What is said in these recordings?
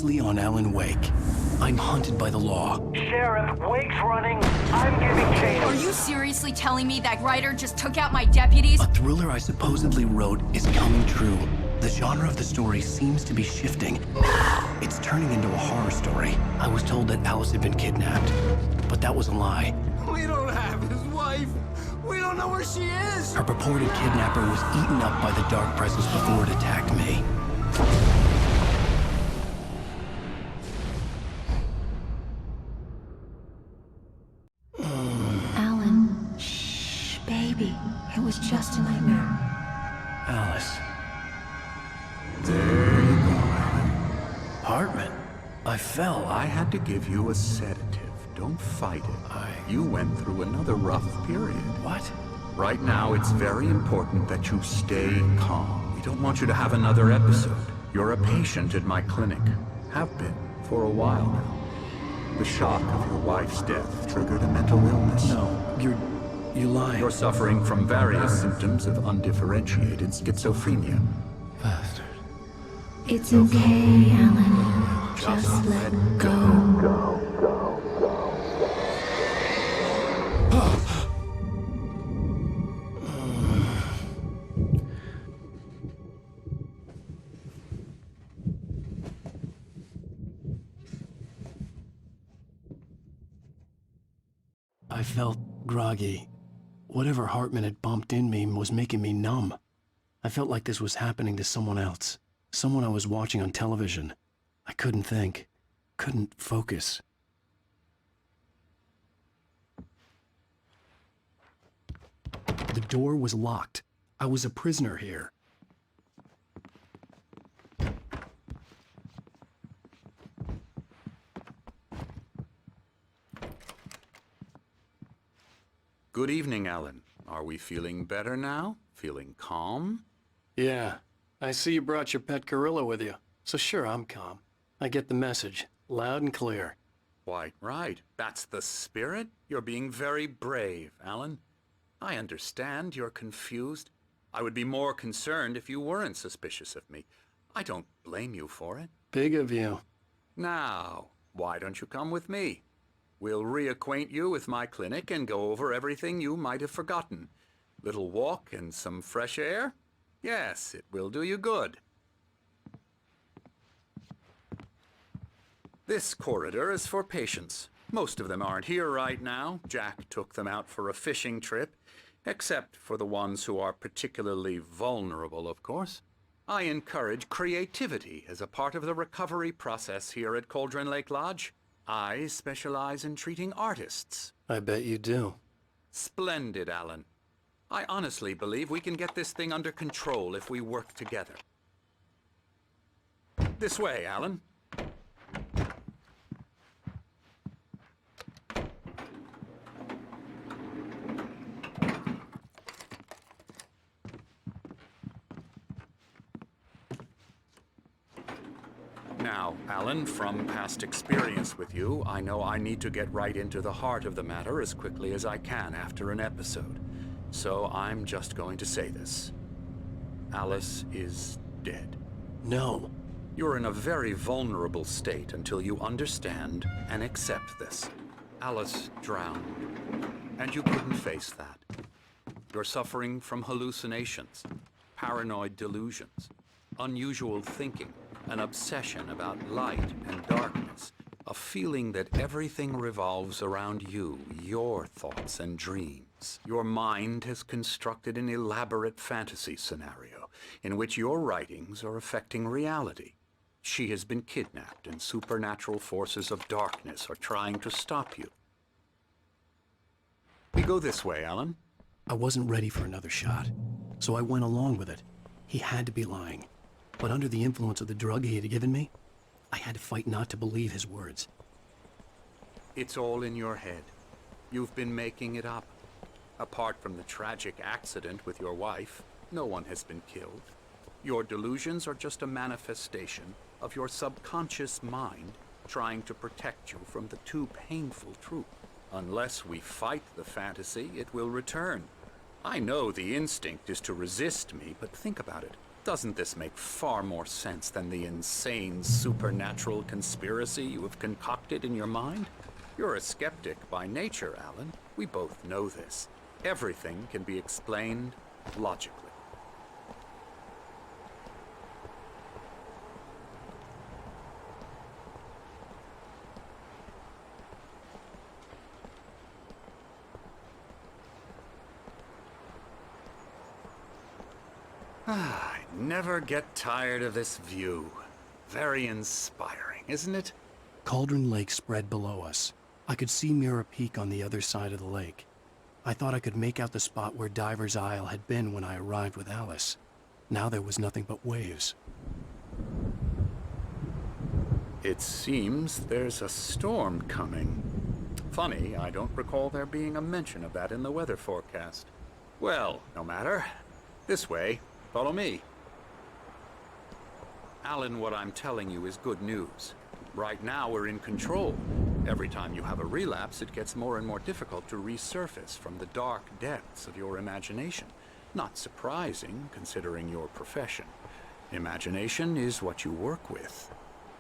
closely on Alan Wake. I'm hunted by the law. Sheriff, Wake's running. I'm giving chase. Are you seriously telling me that writer just took out my deputies? A thriller I supposedly wrote is coming true. The genre of the story seems to be shifting. It's turning into a horror story. I was told that Alice had been kidnapped, but that was a lie. We don't have his wife. We don't know where she is. Her purported kidnapper was eaten up by the dark presence before it attacked me. Alan, shh, baby. It was just a nightmare. Alice. There you go, Alan. Hartman. I fell. I had to give you a sedative. Don't fight it. You went through another rough period. What? Right now, it's very important that you stay calm. We don't want you to have another episode. You're a patient at my clinic. Have been for a while now. The shock of your wife's death triggered a mental illness. No, you lied. You're suffering from various symptoms of undifferentiated schizophrenia. Bastard. It's okay, Alan. Just let go. I felt groggy. Whatever Hartman had bumped in me was making me numb. I felt like this was happening to someone else. Someone I was watching on television. I couldn't think. Couldn't focus. The door was locked. I was a prisoner here. Good evening, Alan. Are we feeling better now? Feeling calm? Yeah. I see you brought your pet gorilla with you. So sure, I'm calm. I get the message. Loud and clear. Quite right. That's the spirit. You're being very brave, Alan. I understand you're confused. I would be more concerned if you weren't suspicious of me. I don't blame you for it. Big of you. Now, why don't you come with me? We'll reacquaint you with my clinic and go over everything you might have forgotten. Little walk and some fresh air? Yes, it will do you good. This corridor is for patients. Most of them aren't here right now. Jack took them out for a fishing trip, except for the ones who are particularly vulnerable, of course. I encourage creativity as a part of the recovery process here at Cauldron Lake Lodge. I specialize in treating artists. I bet you do. Splendid, Alan. I honestly believe we can get this thing under control if we work together. This way, Alan. Now, Alan, from past experience with you, I know I need to get right into the heart of the matter as quickly as I can after an episode. So I'm just going to say this. Alice is dead. No. You're in a very vulnerable state until you understand and accept this. Alice drowned, and you couldn't face that. You're suffering from hallucinations, paranoid delusions, unusual thinking, an obsession about light and darkness, a feeling that everything revolves around you, your thoughts and dreams. Your mind has constructed an elaborate fantasy scenario in which your writings are affecting reality. She has been kidnapped and supernatural forces of darkness are trying to stop you. We go this way, Alan. I wasn't ready for another shot, so I went along with it. He had to be lying. But under the influence of the drug he had given me, I had to fight not to believe his words. It's all in your head. You've been making it up. Apart from the tragic accident with your wife, no one has been killed. Your delusions are just a manifestation of your subconscious mind trying to protect you from the too painful truth. Unless we fight the fantasy, it will return. I know the instinct is to resist me, but think about it. Doesn't this make far more sense than the insane supernatural conspiracy you have concocted in your mind? You're a skeptic by nature, Alan. We both know this. Everything can be explained logically. I never get tired of this view. Very inspiring, isn't it? Cauldron Lake spread below us. I could see Mirror Peak on the other side of the lake. I thought I could make out the spot where Diver's Isle had been when I arrived with Alice. Now there was nothing but waves. It seems there's a storm coming. Funny, I don't recall there being a mention of that in the weather forecast. Well, no matter. This way. Follow me. Alan, what I'm telling you is good news. Right now, we're in control. Every time you have a relapse, it gets more and more difficult to resurface from the dark depths of your imagination. Not surprising, considering your profession. Imagination is what you work with.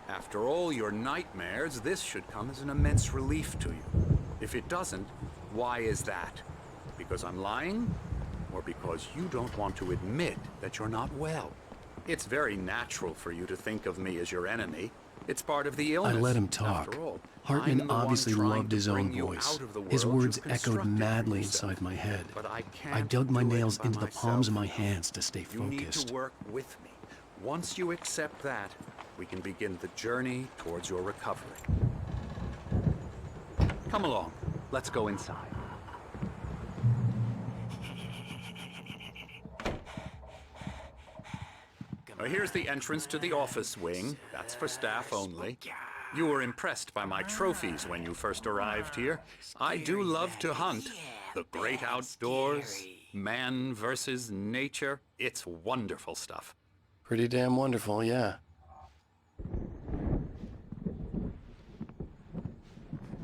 After all your nightmares, this should come as an immense relief to you. If it doesn't, why is that? Because I'm lying? Or because you don't want to admit that you're not well? It's very natural for you to think of me as your enemy. It's part of the illness. I let him talk. After all, Hartman I'm the one obviously trying loved to his bring own you voice. out of the His world words you've echoed constructed for madly yourself. inside my head. But I I can't dug my do it nails by into the palms of my myself. hands to stay You need focused. to work with me. Once you accept that, we can begin the journey towards your recovery. Come along. Let's go inside. Here's the entrance to the office wing. That's for staff only. You were impressed by my trophies when you first arrived here. I do love to hunt. The great outdoors, man versus nature. It's wonderful stuff. Pretty damn wonderful, yeah.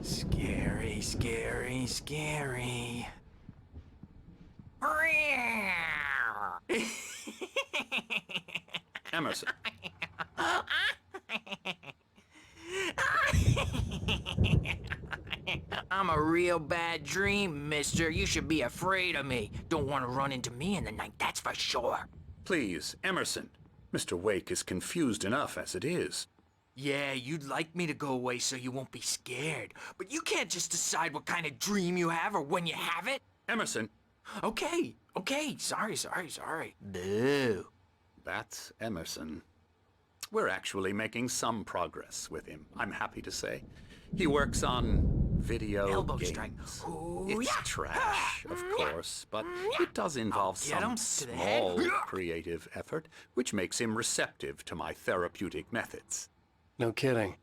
Scary, scary, scary. Emerson. I'm a real bad dream, mister. You should be afraid of me. Don't want to run into me in the night, that's for sure. Please, Emerson. Mr. Wake is confused enough as it is. Yeah, you'd like me to go away so you won't be scared. But you can't just decide what kind of dream you have or when you have it. Emerson. Okay, sorry. Boo. That's Emerson. We're actually making some progress with him, I'm happy to say. He works on video Elbow games. strike. Ooh, It's yeah. trash, of course, but it does involve get him some to the head. small creative effort, which makes him receptive to my therapeutic methods. No kidding.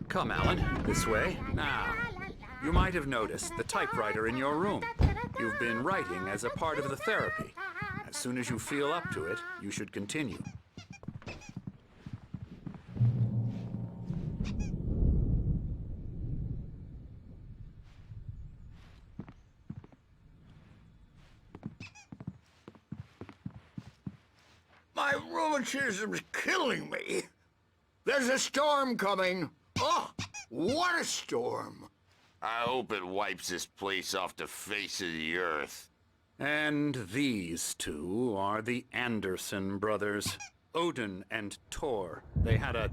Come, Alan, this way. Now, you might have noticed the typewriter in your room. You've been writing as a part of the therapy. As soon as you feel up to it, you should continue. My rheumatism's killing me. There's a storm coming. Oh, what a storm. I hope it wipes this place off the face of the earth. And these two are the Anderson brothers, Odin and Tor. They had a,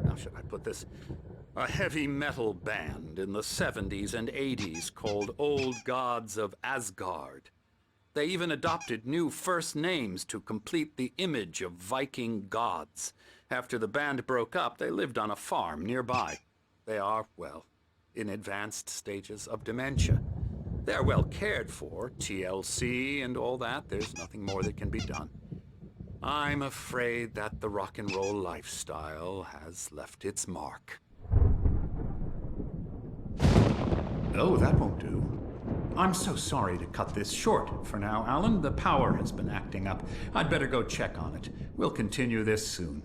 how should I put this, a heavy metal band in the 70s and 80s called Old Gods of Asgard. They even adopted new first names to complete the image of Viking gods. After the band broke up, they lived on a farm nearby. They are, well, in advanced stages of dementia. They're well cared for, TLC and all that. There's nothing more that can be done. I'm afraid that the rock and roll lifestyle has left its mark. Oh, that won't do. I'm so sorry to cut this short for now, Alan. The power has been acting up. I'd better go check on it. We'll continue this soon.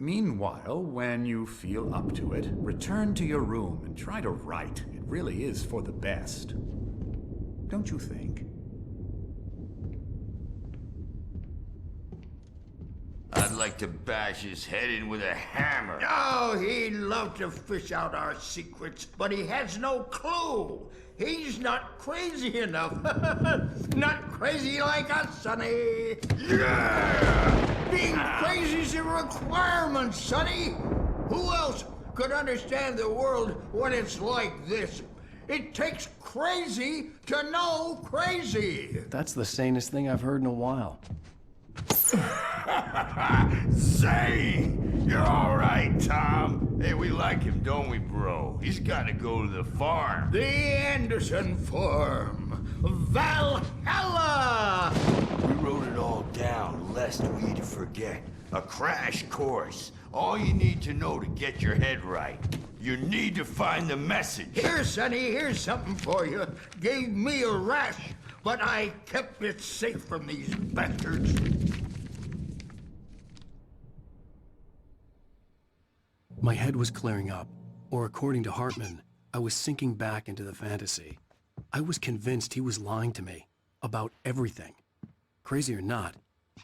Meanwhile, when you feel up to it, return to your room and try to write. It really is for the best. Don't you think? I'd like to bash his head in with a hammer. Oh, he'd love to fish out our secrets, but he has no clue. He's not crazy enough. Not crazy like us, Sonny. Yeah! Being crazy's a requirement, Sonny. Who else could understand the world when it's like this? It takes crazy to know crazy. That's the sanest thing I've heard in a while. Zane! You're all right, Tom. Hey, we like him, don't we, bro? He's got to go to the farm. The Anderson Farm. Valhalla! We wrote it all down, lest we forget. A crash course. All you need to know to get your head right. You need to find the message. Here, Sonny, here's something for you. Gave me a rash, but I kept it safe from these bastards. My head was clearing up, or according to Hartman, I was sinking back into the fantasy. I was convinced he was lying to me about everything. Crazy or not,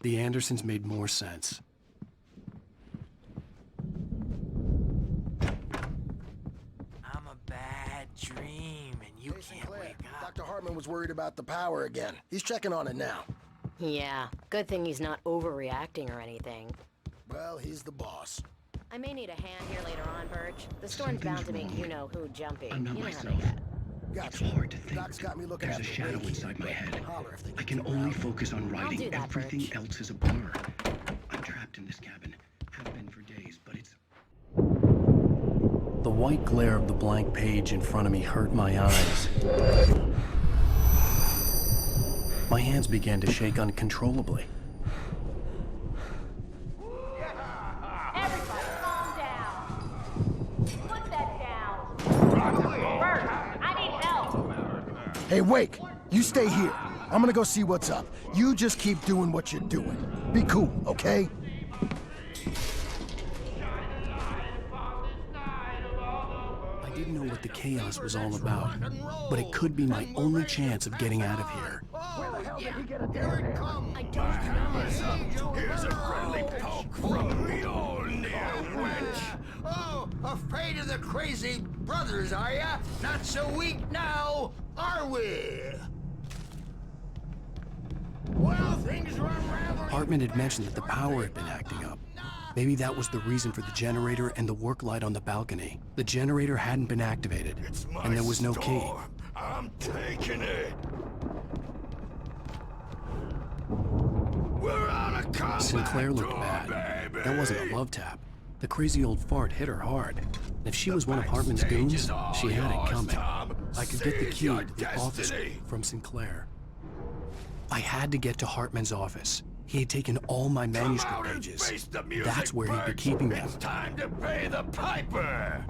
the Andersons made more sense. I'm a bad dream, and you can't wake up. Dr. Hartman was worried about the power again. He's checking on it now. Yeah, good thing he's not overreacting or anything. Well, he's the boss. I may need a hand here later on, Birch. The storm's bound to make you-know-who jumpy. I'm not You know how myself. they get. Gotcha. It's hard to think. Doc's got me looking There's at a the shadow wake. inside my head. Holler if they I can get you only out. focus on writing. do that, Everything Birch. else is a blur. I'm trapped in this cabin. Have been for days, but it's... The white glare of the blank page in front of me hurt my eyes. My hands began to shake uncontrollably. Everybody, calm down. Put that down. Bert, I need help. Hey, Wake, you stay here. I'm gonna go see what's up. You just keep doing what you're doing. Be cool, okay? I didn't know what the chaos was all about, but it could be my only chance of getting out of here. Where the hell did he get a Here it comes. I don't know. Here's a friendly poke from the old near witch. Oh, afraid of the crazy brothers, are ya? Not so weak now, are we? Well, things run rather... Hartman had mentioned that the power had been acting up. Maybe that was the reason for the generator and the work light on the balcony. The generator hadn't been activated, and there was no key. I'm taking it. We're on a combat Sinclair looked tour, bad. baby. That wasn't a love tap. The crazy old fart hit her hard. And if she was one of Hartman's goons, she had it coming. I could get the key to the office from Sinclair. I had to get to Hartman's office. He had taken all my manuscript pages. That's where he'd be keeping them. It's time to pay the piper.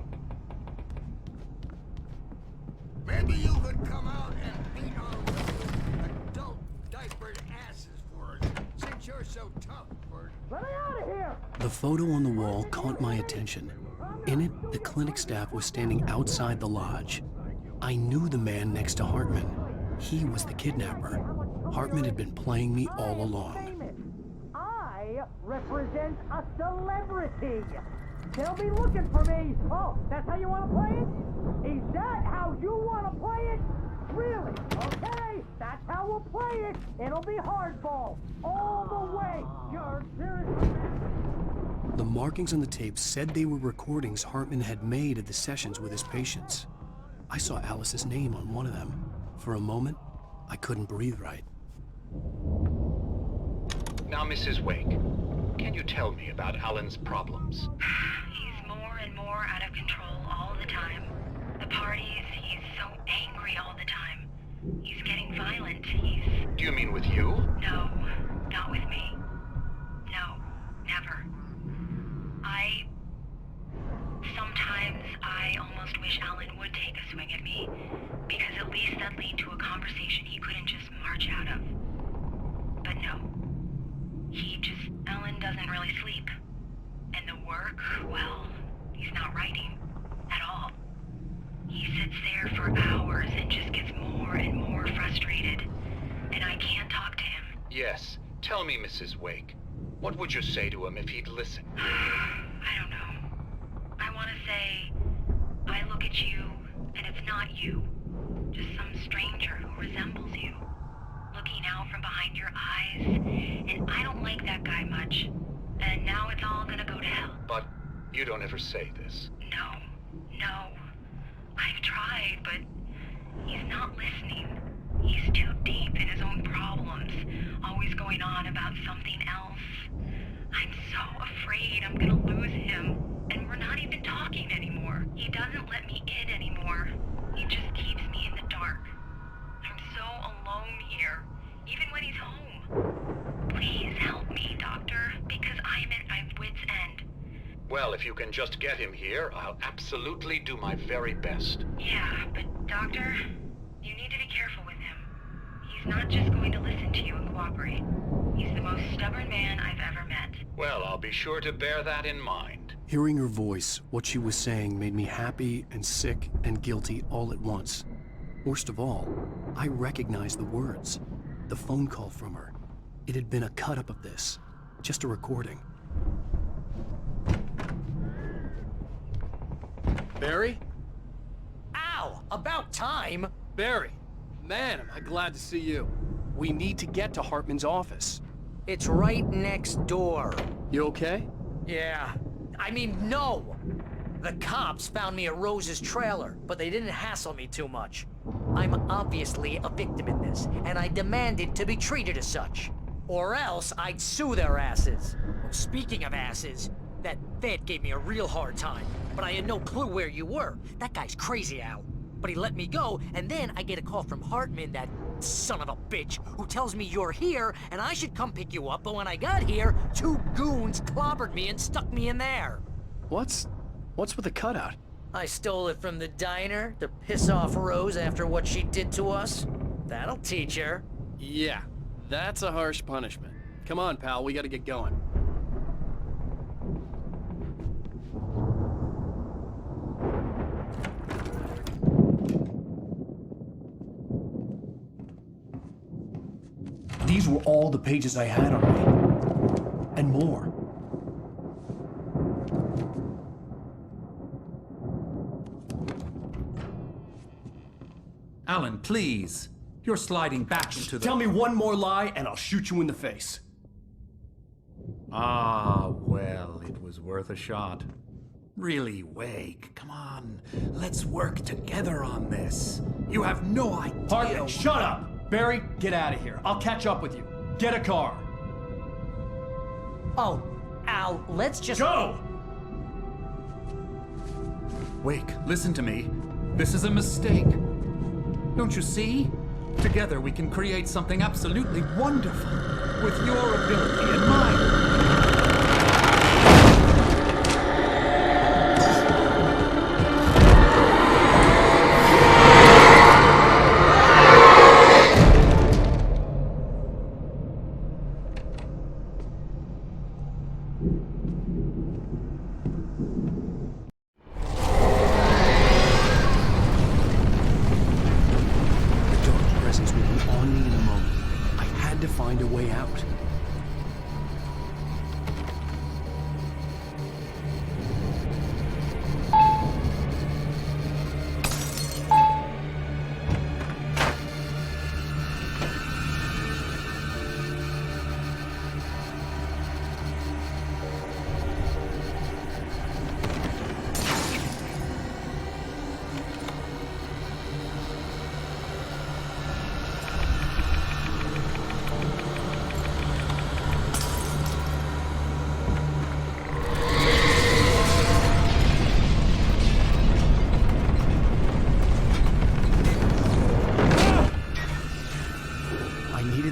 Maybe you could come out and beat our little adult diapered asses for us, since you're so tough, Bert. Let me out of here! The photo on the wall caught my attention. In it, the clinic staff was standing outside the lodge. I knew the man next to Hartman. He was the kidnapper. Hartman had been playing me all along. I represent a celebrity. They'll be looking for me. Oh, that's how you want to play it? Is that how you want to play it? Really? Okay, that's how we'll play it. It'll be hardball all the way. You're seriously... The markings on the tape said they were recordings Hartman had made at the sessions with his patients. I saw Alice's name on one of them. For a moment, I couldn't breathe right. Now, Mrs. Wake, can you tell me about Alan's problems? He's more and more out of control all the time. The parties, he's so angry all the time. He's getting violent. Do you mean with you? No, not with me. No, never. Sometimes I almost wish Alan would take a swing at me, because at least that'd lead to a conversation he couldn't just march out of. But no. Alan doesn't really sleep. And the worse Yes. Tell me, Mrs. Wake. What would you say to him if he'd listen? I don't know. I want to say, I look at you, and it's not you. Just some stranger who resembles you. Looking out from behind your eyes, and I don't like that guy much. And now it's all gonna go to hell. But you don't ever say this. No. I've tried, but he's not listening. He's too deep in his own problems, always going on about something else. I'm so afraid I'm gonna lose him, and we're not even talking anymore. He doesn't let me in anymore. He just keeps me in the dark. I'm so alone here, even when he's home. Please help me, Doctor, because I'm at my wit's end. Well, if you can just get him here, I'll absolutely do my very best. Yeah, but Doctor, you need to be careful with him. He's not just going to listen to you and cooperate. He's the most stubborn man I've ever met. Well, I'll be sure to bear that in mind. Hearing her voice, what she was saying made me happy and sick and guilty all at once. Worst of all, I recognized the words. The phone call from her. It had been a cut-up of this. Just a recording. Barry? Ow! About time! Barry! Man, am I glad to see you. We need to get to Hartman's office. It's right next door. You okay? Yeah. I mean, no! The cops found me at Rose's trailer, but they didn't hassle me too much. I'm obviously a victim in this, and I demanded to be treated as such. Or else I'd sue their asses. Well, speaking of asses, that vet gave me a real hard time, but I had no clue where you were. That guy's crazy, Al. But he let me go, and then I get a call from Hartman, that son of a bitch, who tells me you're here, and I should come pick you up, but when I got here, 2 goons clobbered me and stuck me in there. What's with the cutout? I stole it from the diner to piss off Rose after what she did to us. That'll teach her. Yeah, that's a harsh punishment. Come on, pal, we gotta get going. These were all the pages I had on me. And more. Alan, please. You're sliding back into the... Tell me one more lie and I'll shoot you in the face. Ah, well, it was worth a shot. Really, Wake, come on. Let's work together on this. You have no idea... Hartman, shut up! Barry, get out of here. I'll catch up with you. Get a car. Oh, Al, let's just... Go! Wake, listen to me. This is a mistake. Don't you see? Together we can create something absolutely wonderful. With your ability and mine. Find a way out.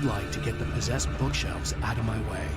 Light to get the possessed bookshelves out of my way.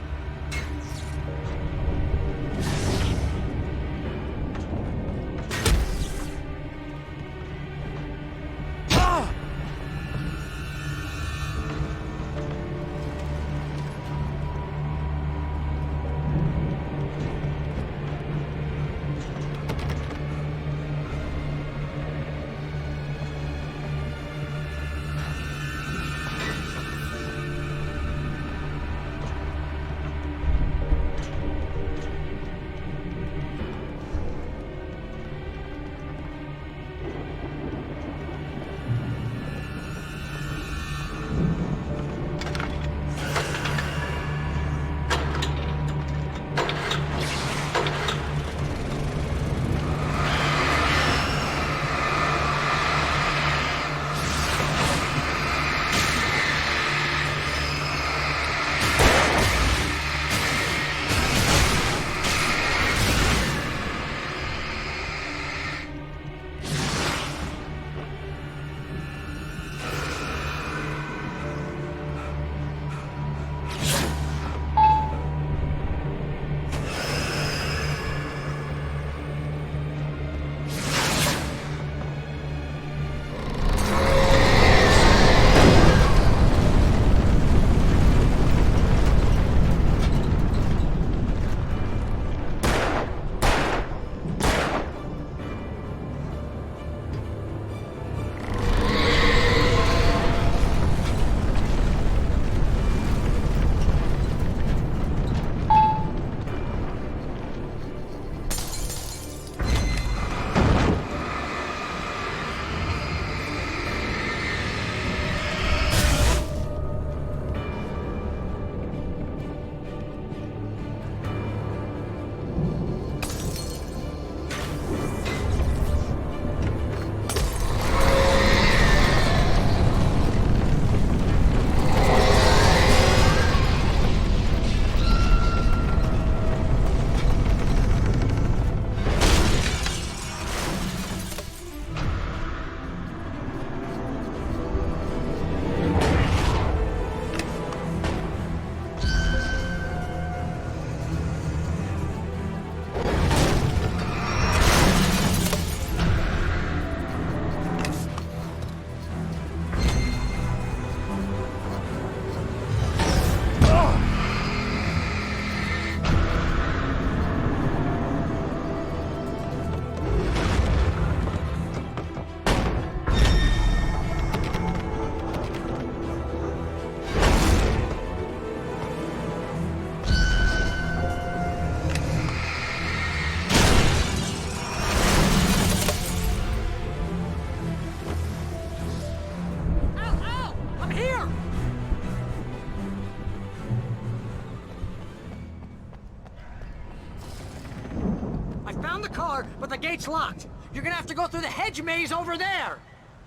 car, but the gate's locked. You're gonna have to go through the hedge maze over there.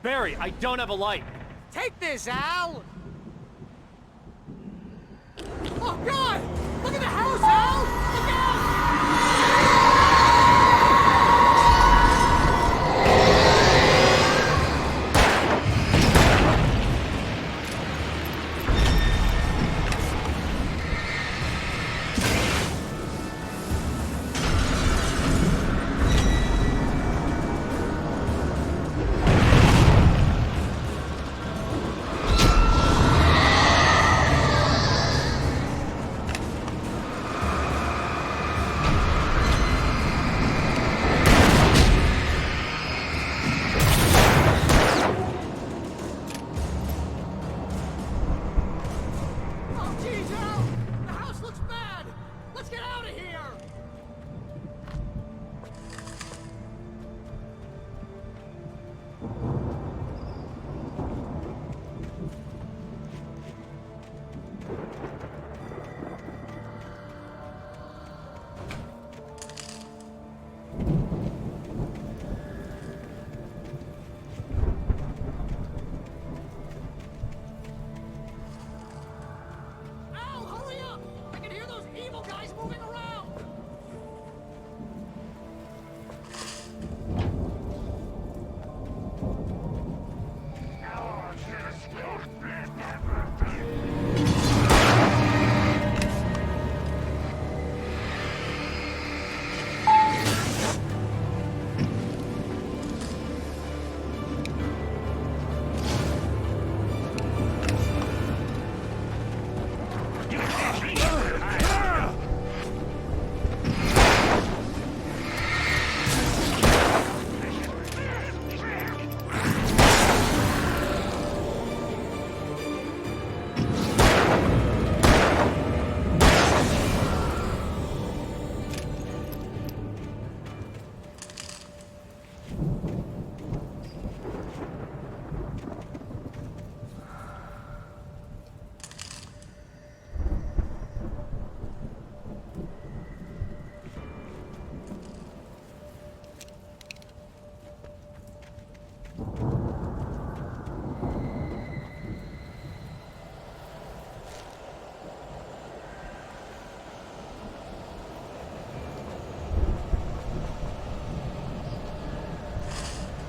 Barry, I don't have a light. Take this, Al! Oh, God! Look at the house, Al! Look out! Oh, geez, Al! The house looks bad! Let's get out of here! Al, hurry up! I can hear those evil guys moving around!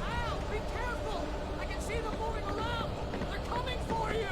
Al, be careful! I can see them moving around! They're coming for you!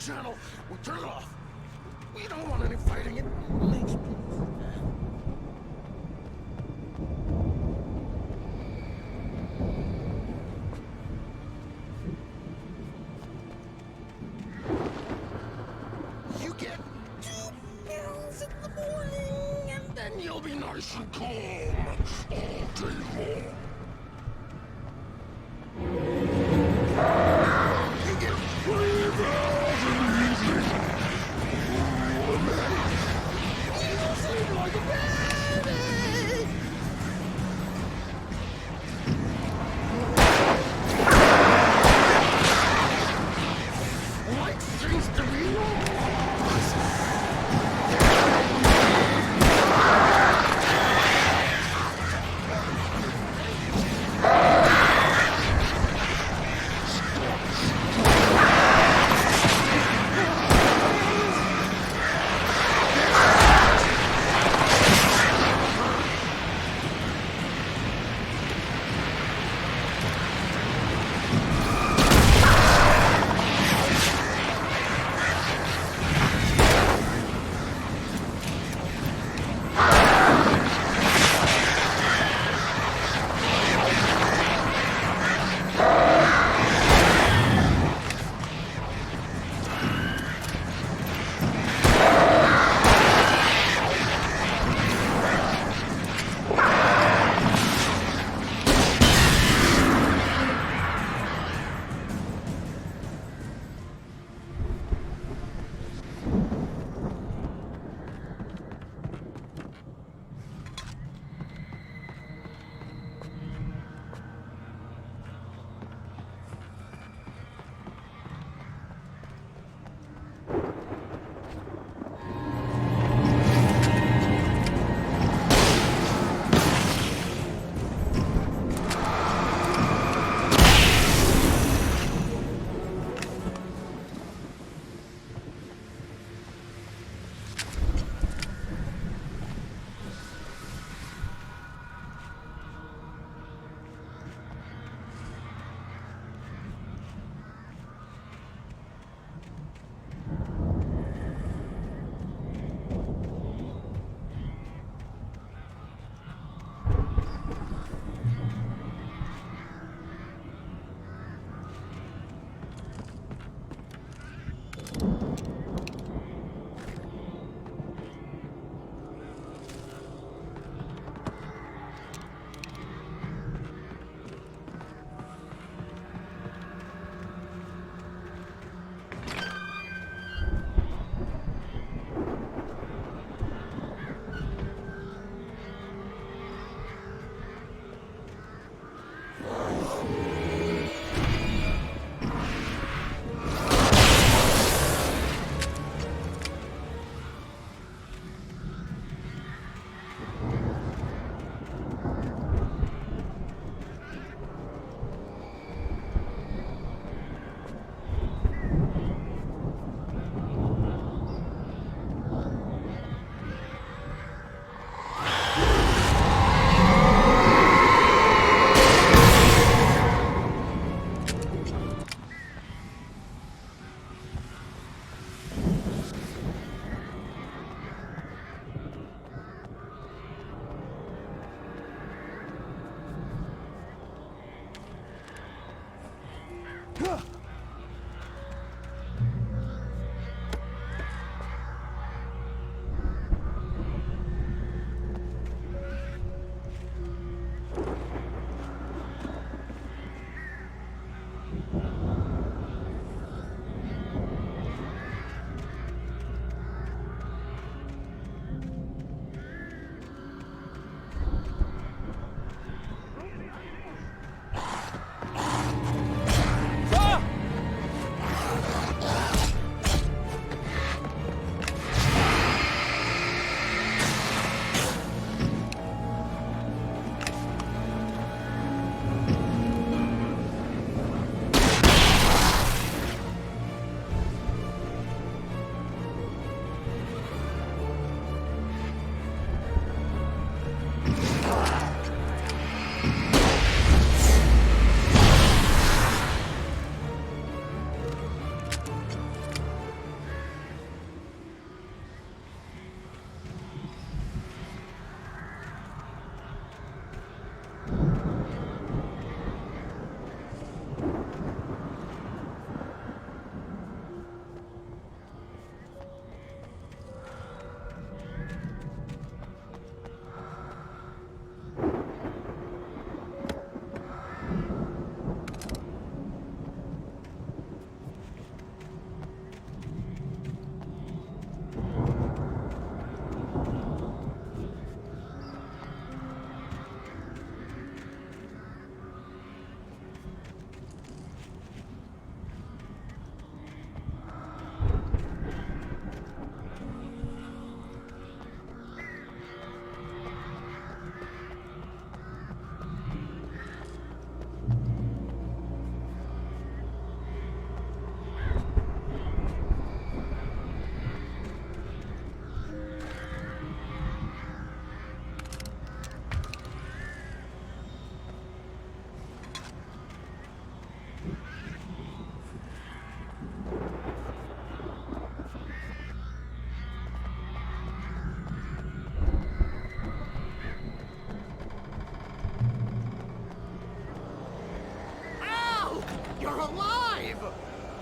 channel. We'll turn it off. We don't want any fighting. It makes me... be nice and calm all day long. You get breathe out and easy. You sleep like a baby. Light seems to be lost.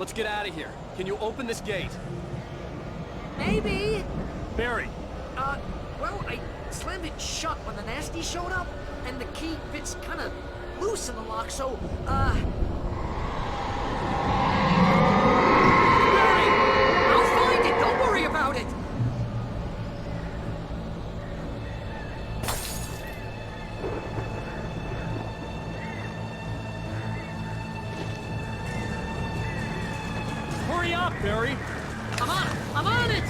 let's get out of here. Can you open this gate? Maybe. Barry! Well, I slammed it shut when the nasty showed up, and the key fits kind of loose in the lock, so, Barry! I'll find it! Don't worry about it! Hurry up, Barry! I'm on it! I'm on it!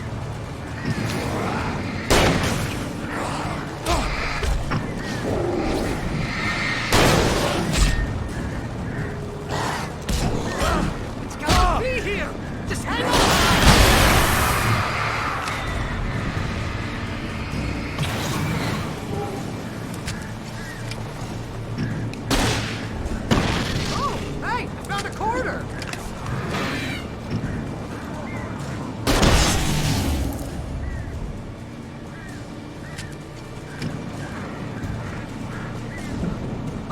It's gotta be here! Just hang on! Oh, hey! I found a corner!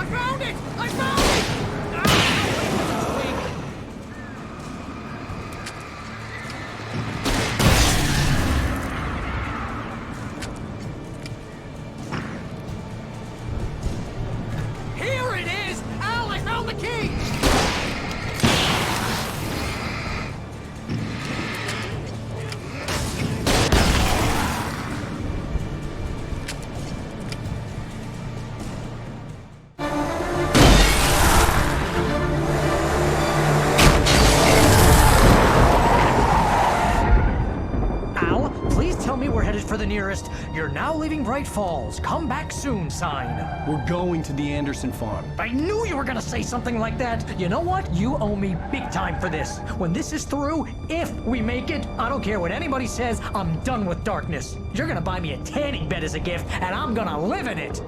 I found it! I found it! Ah, it's weak. Here it is! Al, I found the key! Al, please tell me we're headed for the nearest "You're now leaving Bright Falls. Come back soon" sign. We're going to the Anderson farm. I knew you were gonna say something like that. You know what? You owe me big time for this. When this is through, if we make it, I don't care what anybody says, I'm done with darkness. You're gonna buy me a tanning bed as a gift, and I'm gonna live in it.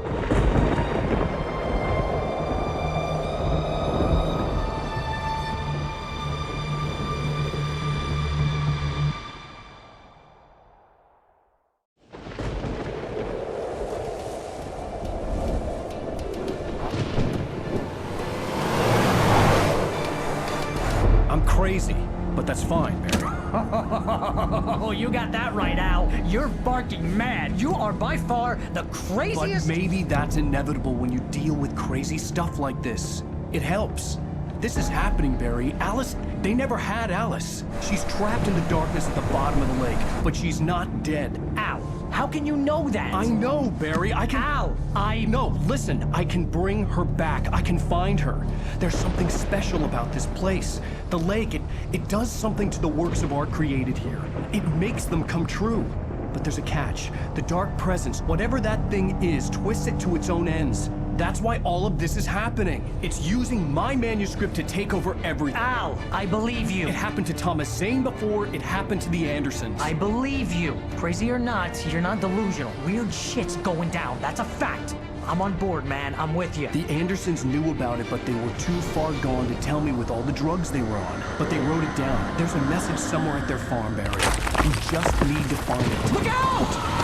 I'm crazy, but that's fine, Barry. Oh, you got that right, Al. You're barking mad. You are by far the But craziest. maybe that's inevitable when you deal with crazy stuff like this. It helps. This is happening, Barry. Alice, they never had Alice. She's trapped in the darkness at the bottom of the lake, but she's not dead. Al, how can you know that? I know, Barry. I can... Al, No, listen. I can bring her back. I can find her. There's something special about this place. The lake, it does something to the works of art created here. It makes them come true. But there's a catch. The dark presence, whatever that thing is, twists it to its own ends. That's why all of this is happening. It's using my manuscript to take over everything. Al, I believe you. It happened to Thomas Zane before, it happened to the Andersons. I believe you. Crazy or not, you're not delusional. Weird shit's going down. That's a fact. I'm on board, man. I'm with you. The Andersons knew about it, but they were too far gone to tell me with all the drugs they were on. But they wrote it down. There's a message somewhere at their farm, Barry. You just need to find it. Look out!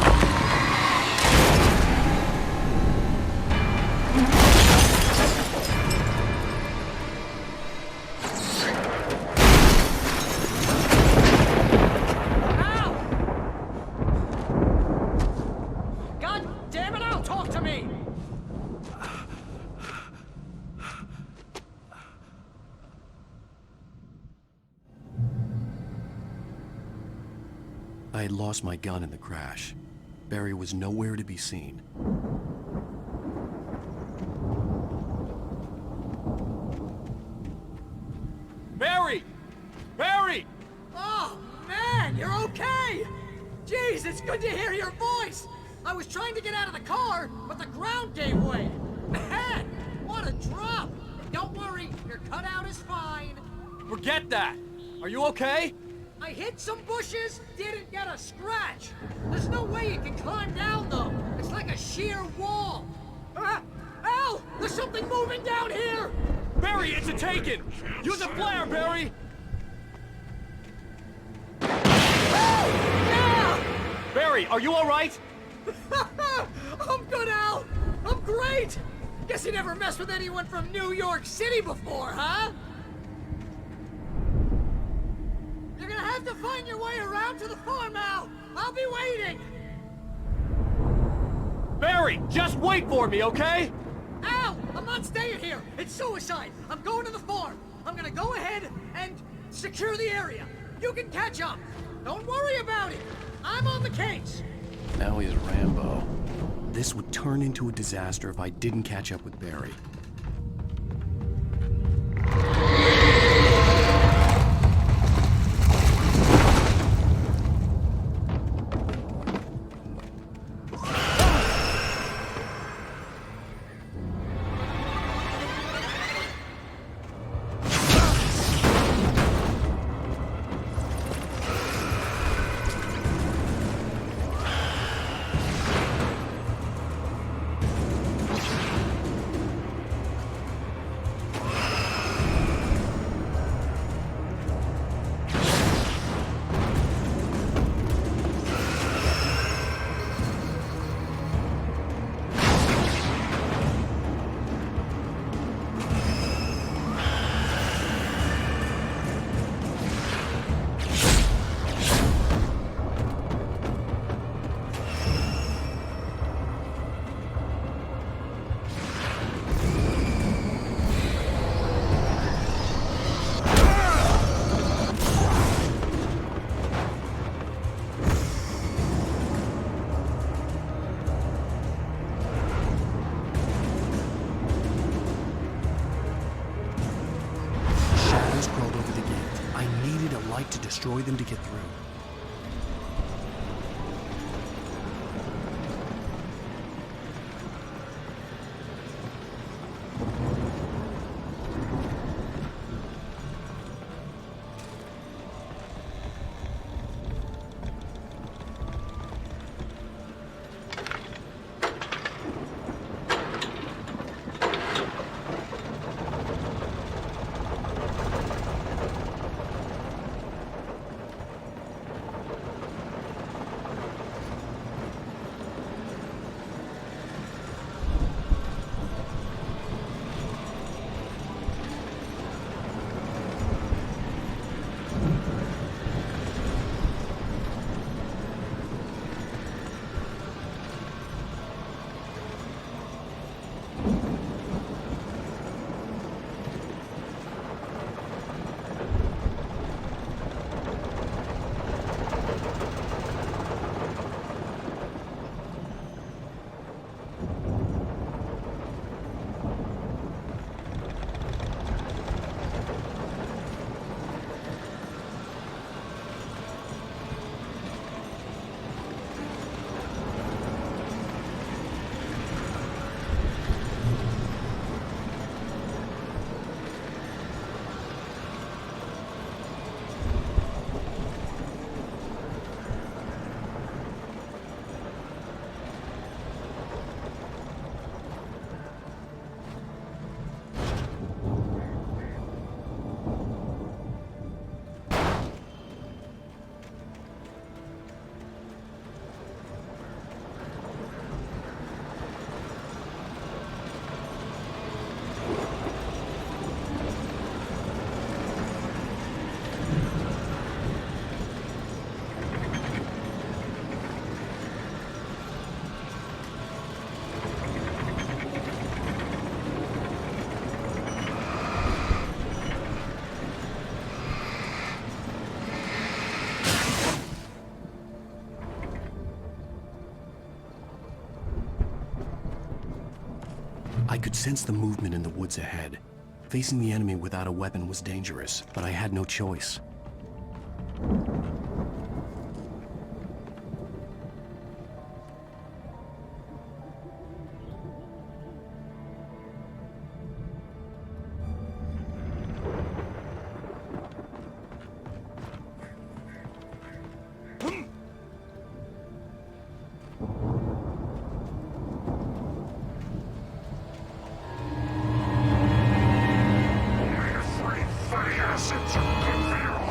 God damn it, Al, talk to me! I had lost my gun in the crash. Barry was nowhere to be seen. Barry! Barry! Oh, man, you're okay! Jeez, it's good to hear your voice! I was trying to get out of the car, but the ground gave way! Man, what a drop! Don't worry, your cutout is fine. Forget that! Are you okay? I hit some bushes, didn't get a scratch. There's no way you can climb down, though. It's like a sheer wall. Al, there's something moving down here! Barry, it's a taken! Use a flare, Barry! Yeah! Barry, are you alright? I'm good, Al! I'm great! Guess you never messed with anyone from New York City before, huh? to find your way around to the farm, Al! I'll be waiting! Barry, just wait for me, okay? Al! I'm not staying here! It's suicide! I'm going to the farm! I'm gonna go ahead and secure the area! You can catch up! Don't worry about it! I'm on the case! Now he's Rambo. This would turn into a disaster if I didn't catch up with Barry. To destroy them to get through. I could sense the movement in the woods ahead. Facing the enemy without a weapon was dangerous, but I had no choice. It's a good deal.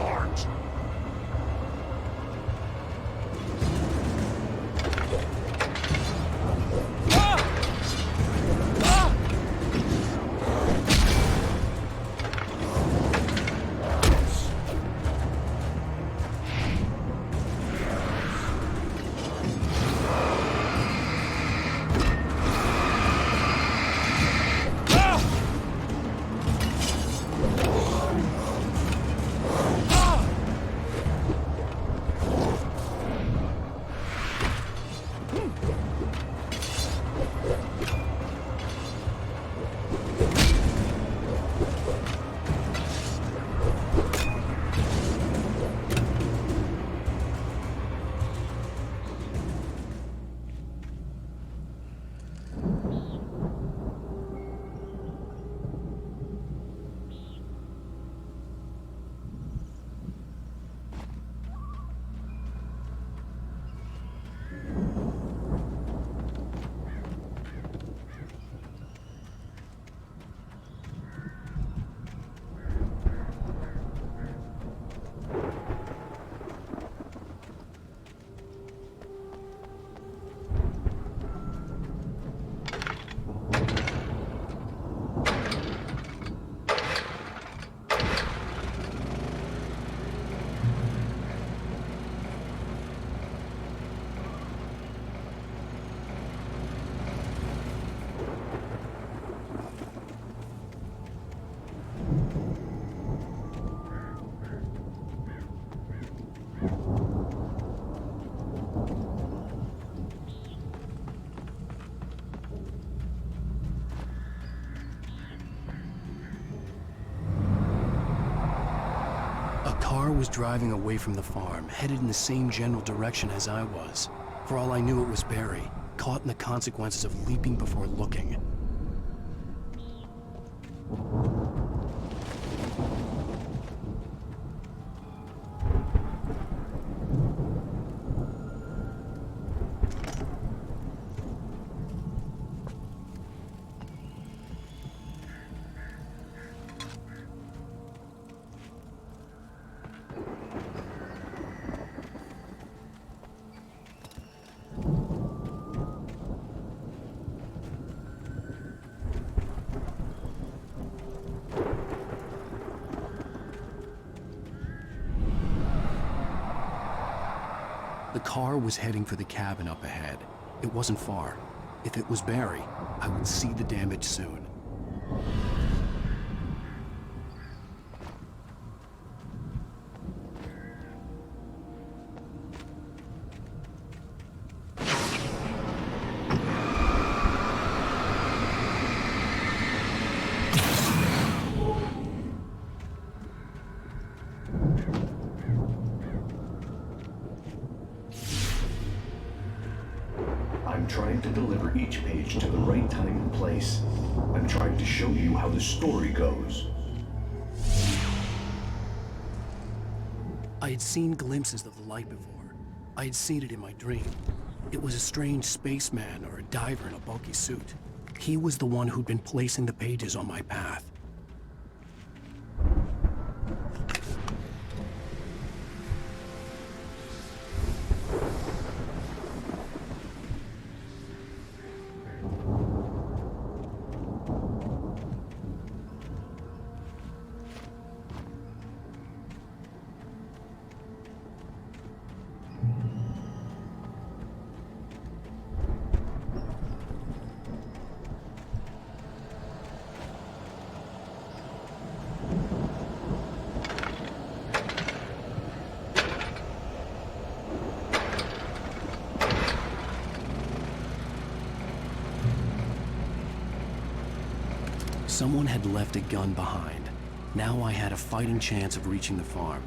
car was driving away from the farm, headed in the same general direction as I was. For all I knew, it was Barry, caught in the consequences of leaping before looking. The car was heading for the cabin up ahead. It wasn't far. If it was Barry, I would see the damage soon. I'm trying to deliver each page to the right time and place. I'm trying to show you how the story goes. I had seen glimpses of the light before. I had seen it in my dream. It was a strange spaceman or a diver in a bulky suit. He was the one who'd been placing the pages on my path. Someone had left a gun behind. Now I had a fighting chance of reaching the farm.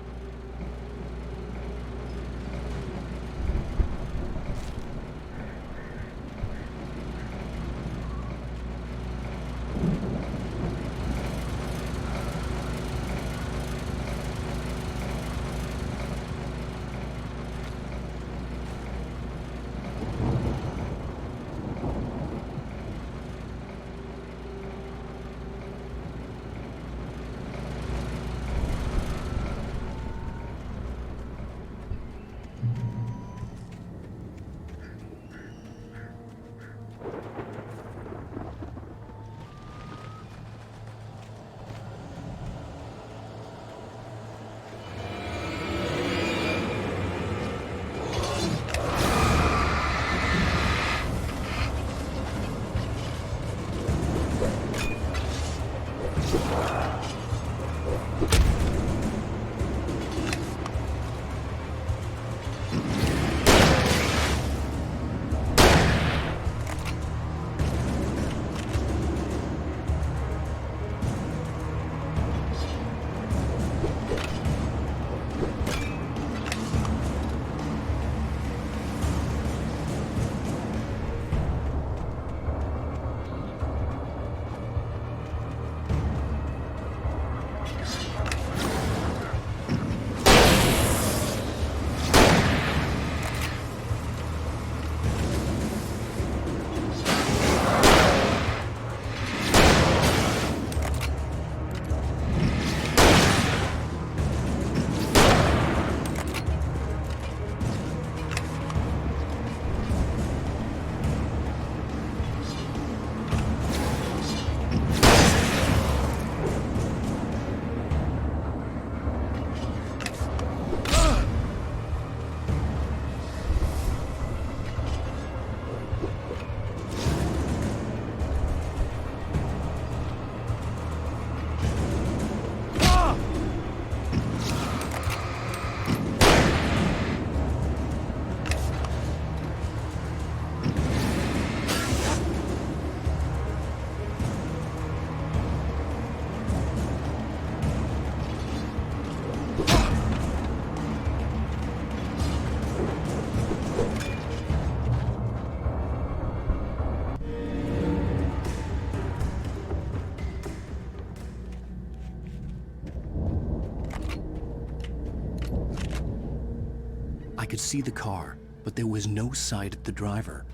could see the car, but there was no sight of the driver.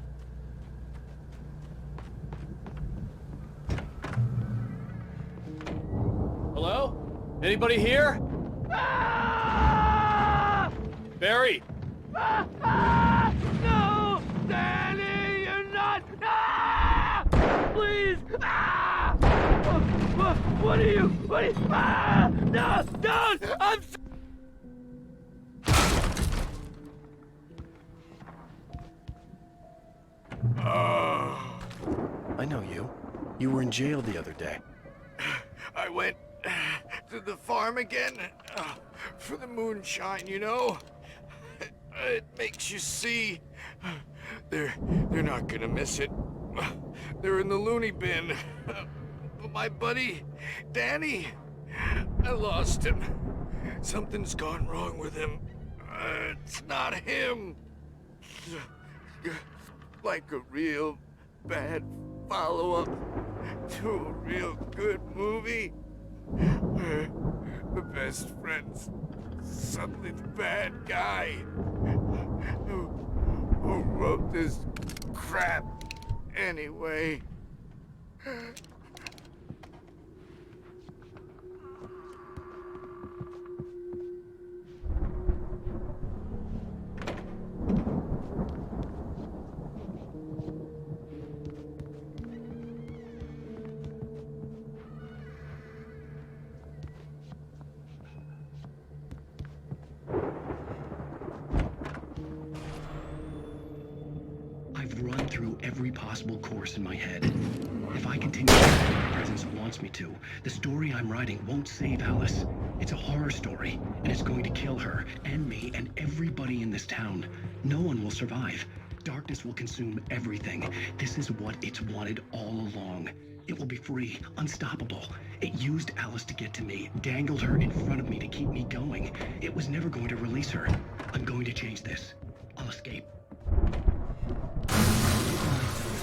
Hello? Anybody here? Barry! No! Danny, you're not! Please! What are you? What are you? No! Don't! I'm so I know you. You were in jail the other day. I went to the farm again for the moonshine, you know? It makes you see. They're not gonna miss it. They're in the loony bin. But my buddy, Danny, I lost him. Something's gone wrong with him. It's not him. Like a real bad follow-up to a real good movie. The best friend's suddenly the bad guy. Who wrote this crap anyway? I've run through every possible course in my head. If I continue as my presence wants me to, the story I'm writing won't save Alice. It's a horror story, and it's going to kill her, and me, and everybody in this town. No one will survive. Darkness will consume everything. This is what it's wanted all along. It will be free, unstoppable. It used Alice to get to me, dangled her in front of me to keep me going. It was never going to release her. I'm going to change this. I'll escape.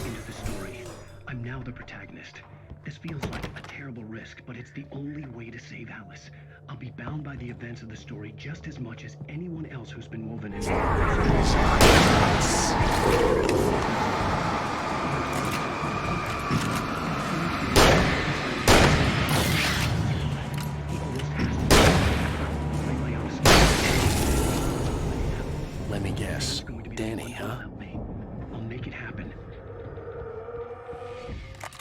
Into the story. I'm now the protagonist. This feels like a terrible risk, but it's the only way to save Alice. I'll be bound by the events of the story just as much as anyone else who's been woven into Let me guess. Danny, huh? I'll make it happen.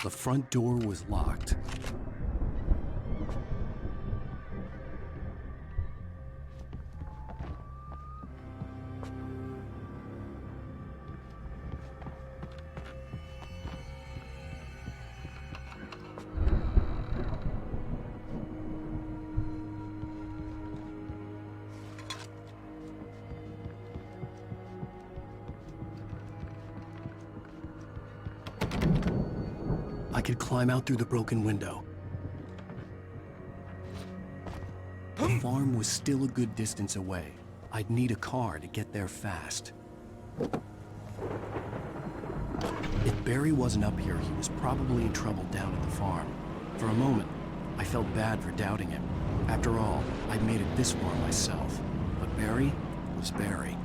The front door was locked. I could climb out through the broken window. The farm was still a good distance away. I'd need a car to get there fast. If Barry wasn't up here, he was probably in trouble down at the farm. For a moment, I felt bad for doubting him. After all, I'd made it this far myself. But Barry was Barry.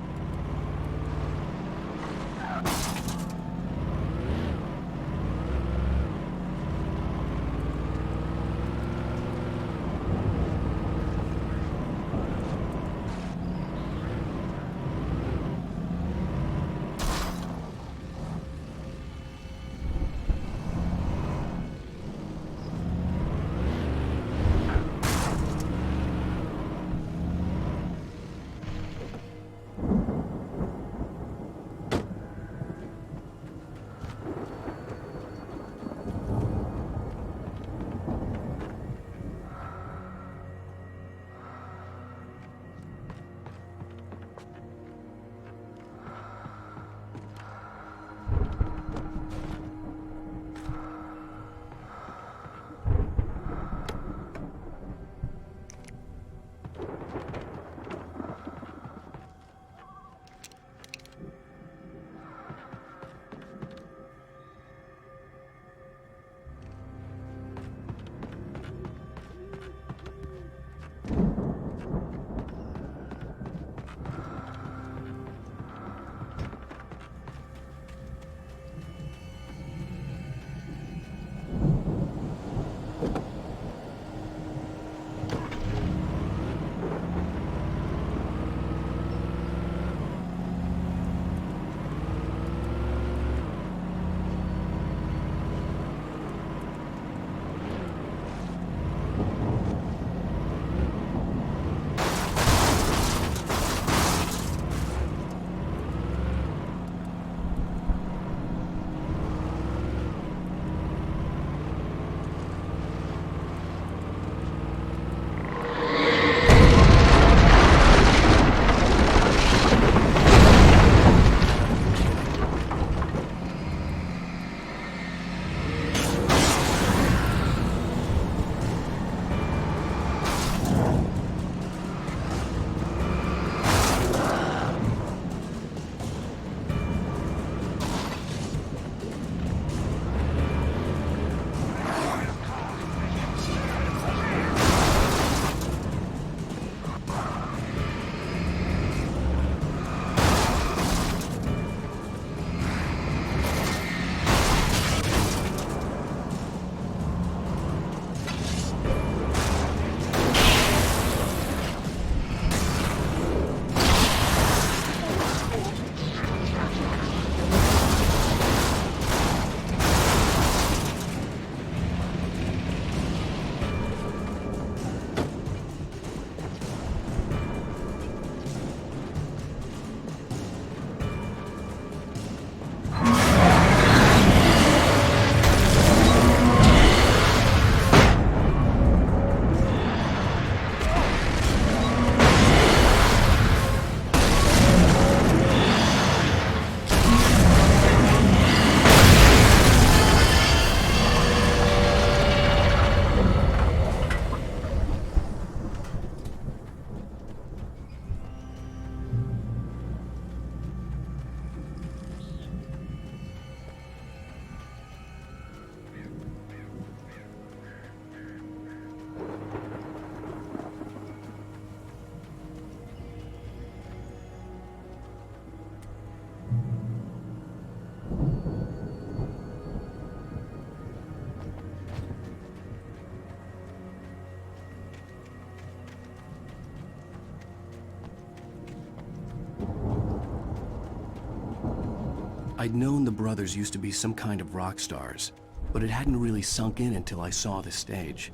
I'd known the brothers used to be some kind of rock stars, but it hadn't really sunk in until I saw the stage.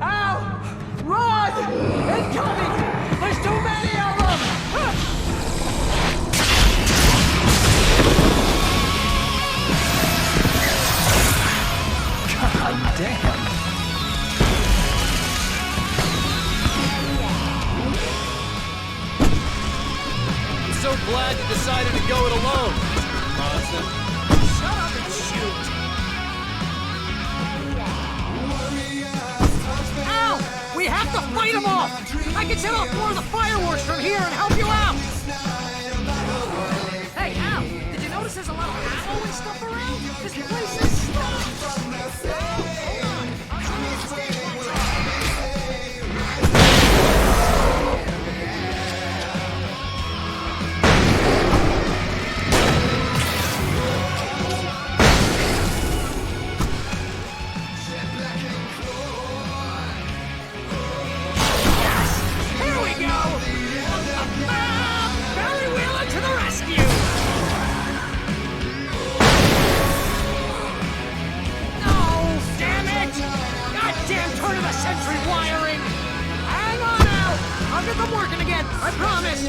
Ow! Run! Incoming! There's too many of them! God damn! I'm so glad you decided to go it alone, Mr. Bronson. Shut up and shoot! Ow! We have to fight them off! I can set off more of the fireworks from here and help you out! Hey, Al! Did you notice there's a lot of ammo and stuff around? This place is stuffed! Hold on! I'll show you the stage lights. Here we go! Barry Wheeler to the rescue! No! Damn it! Goddamn turn of the century wiring! Hang on out! I'll get them working again, I promise!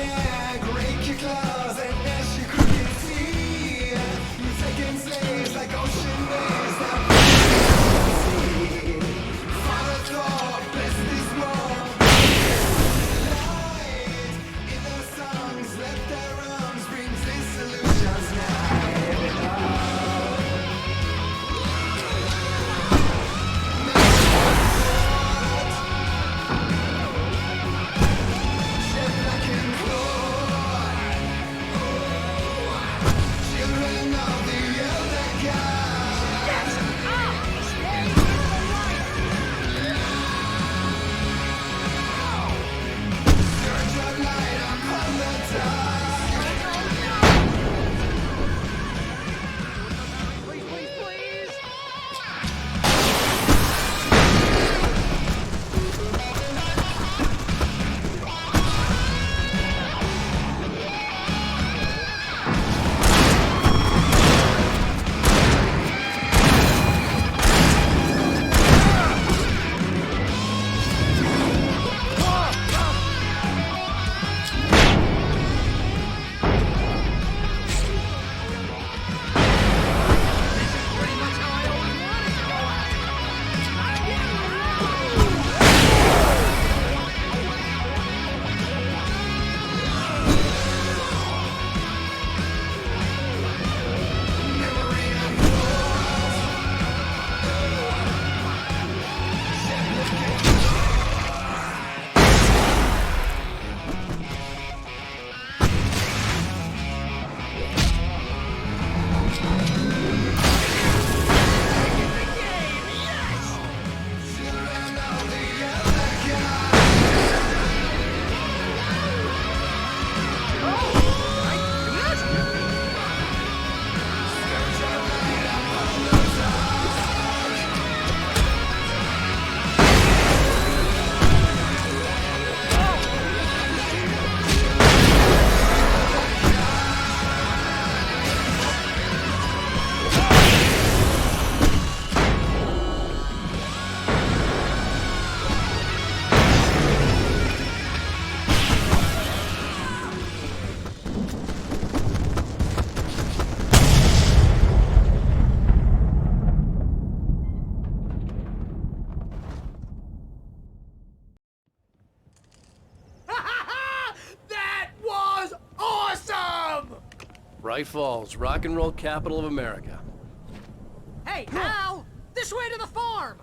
Bright Falls, rock and roll capital of America. Hey, Al! This way to the farm!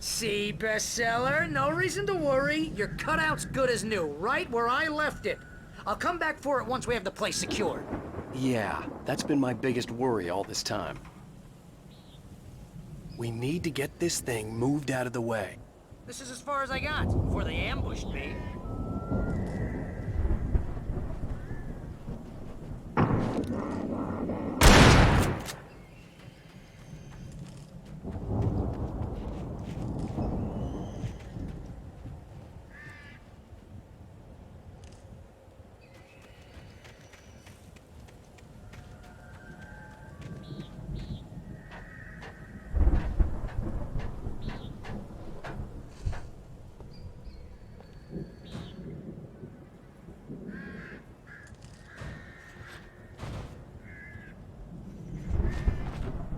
See, bestseller? No reason to worry. Your cutout's good as new, right where I left it. I'll come back for it once we have the place secured. Yeah, that's been my biggest worry all this time. We need to get this thing moved out of the way. This is as far as I got before they ambushed me.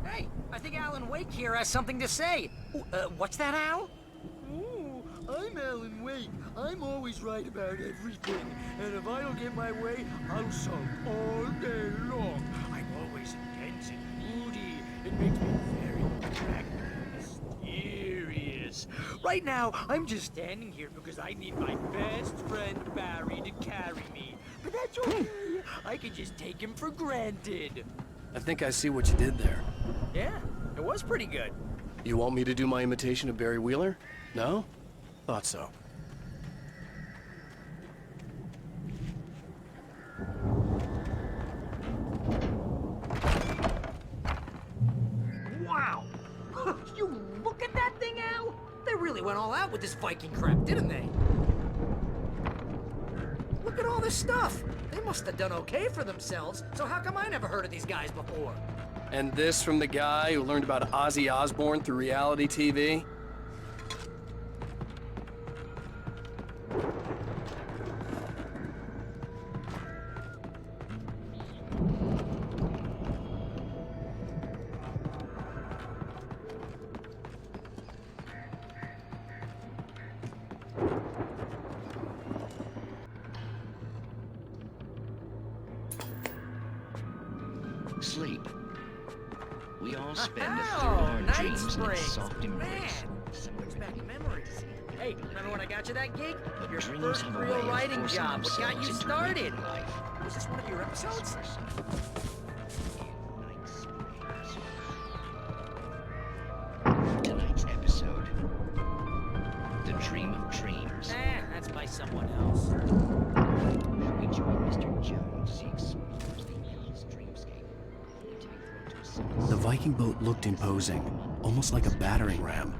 Hey, I think Alan Wake here has something to say. Ooh, what's that, Al? Ooh, I'm Alan Wake. I'm always right about everything. And if I don't get my way, I'll sulk all day long. I'm always intense and moody. It makes me very attractive and mysterious. Right now, I'm just standing here because I need my best friend Barry to carry me. But that's okay. I can just take him for granted. I think I see what you did there. Yeah, it was pretty good. You want me to do my imitation of Barry Wheeler? No? Thought so. Wow! You look at that thing, Al! They really went all out with this Viking crap, didn't they? Look at all this stuff! They must have done okay for themselves, so how come I never heard of these guys before? And this from the guy who learned about Ozzy Osbourne through reality TV? Sleep. We all spend a third Oh, of our night dreams in springs. its soft embrace. Man, brings back memories. Hey, remember when I got you that gig? But Your dreams first have a real way of writing forcing job. What got you themselves into started? waking life. Was this one of your episodes? Tonight's episode, The Dream of Dreams. That's by someone else. We join Mr. Jones as he explores the endless dreamscape, only to be thrown to a sudden The Viking boat looked imposing, almost like a battering ram.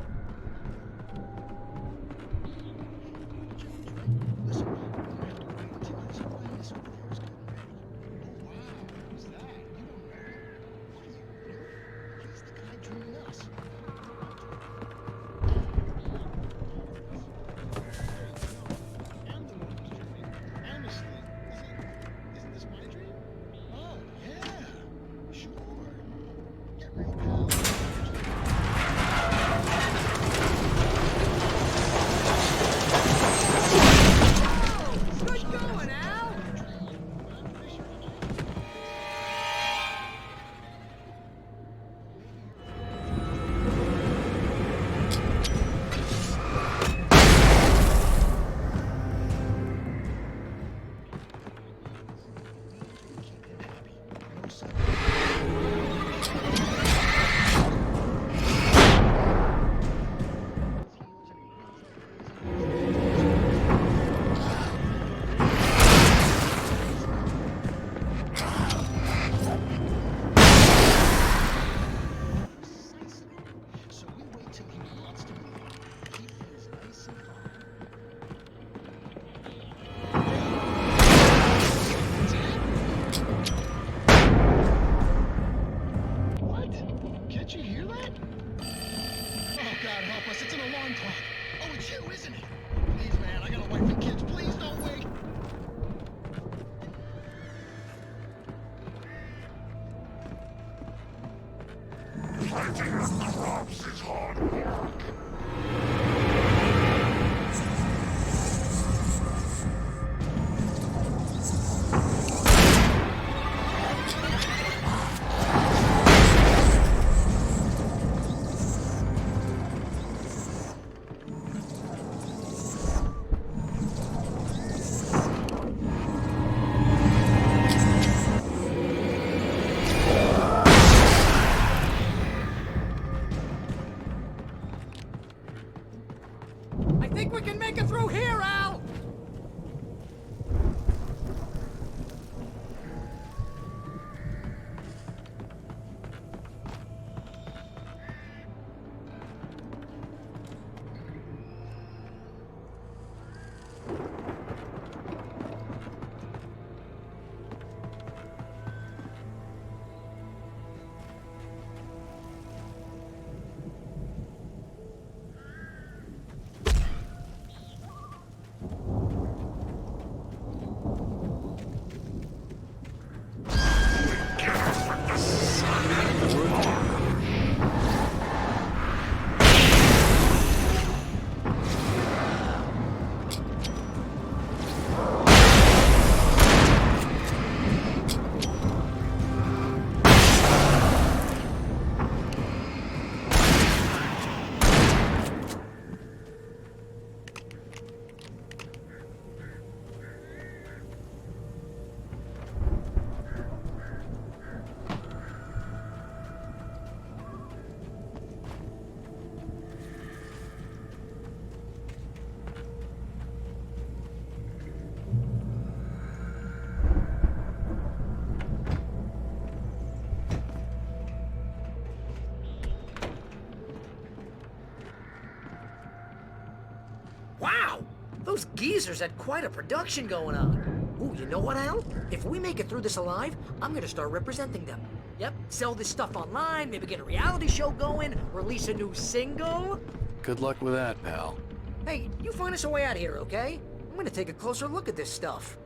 Those geezers had quite a production going on. Ooh, you know what, Al? If we make it through this alive, I'm gonna start representing them. Yep, sell this stuff online, maybe get a reality show going, release a new single. Good luck with that, pal. Hey, you find us a way out of here, okay? I'm gonna take a closer look at this stuff.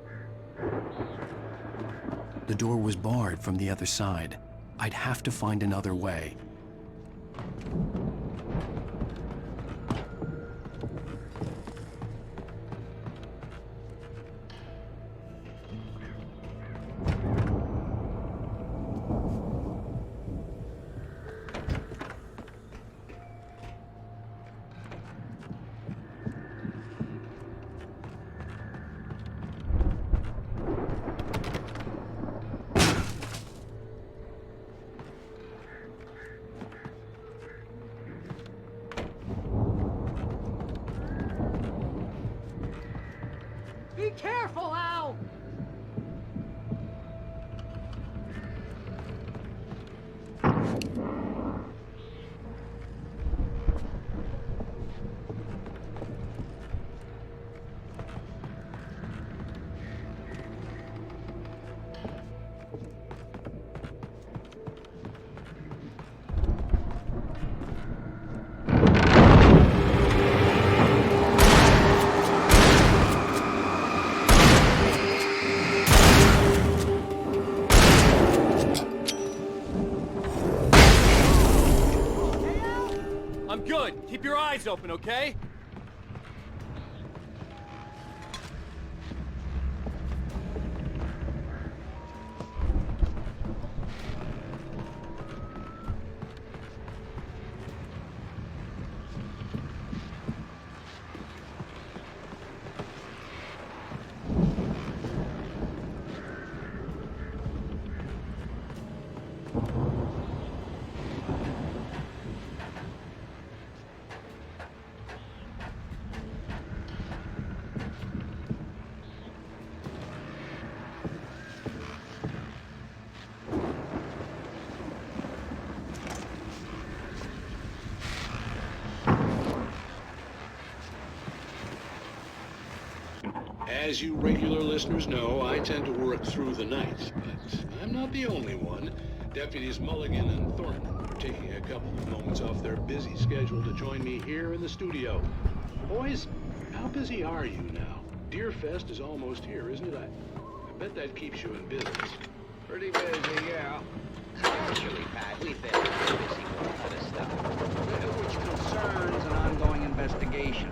The door was barred from the other side. I'd have to find another way. Be careful, Al! I'm good. Keep your eyes open, okay? As you regular listeners know, I tend to work through the night, but I'm not the only one. Deputies Mulligan and Thornton are taking a couple of moments off their busy schedule to join me here in the studio. Boys, how busy are you now? Deerfest is almost here, isn't it? I bet that keeps you in business. Pretty busy, yeah. Actually, Pat, we've been busy with other stuff, which concerns an ongoing investigation.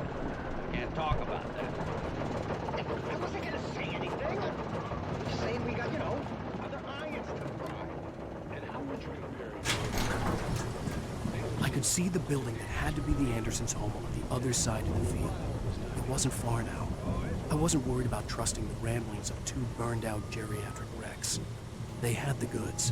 Can't talk about that. I wasn't gonna say anything. I'm just saying we got, other irons to fry. And how would you compare? I could see the building that had to be the Andersons' home on the other side of the field. It wasn't far now. I wasn't worried about trusting the ramblings of two burned-out geriatric wrecks. They had the goods.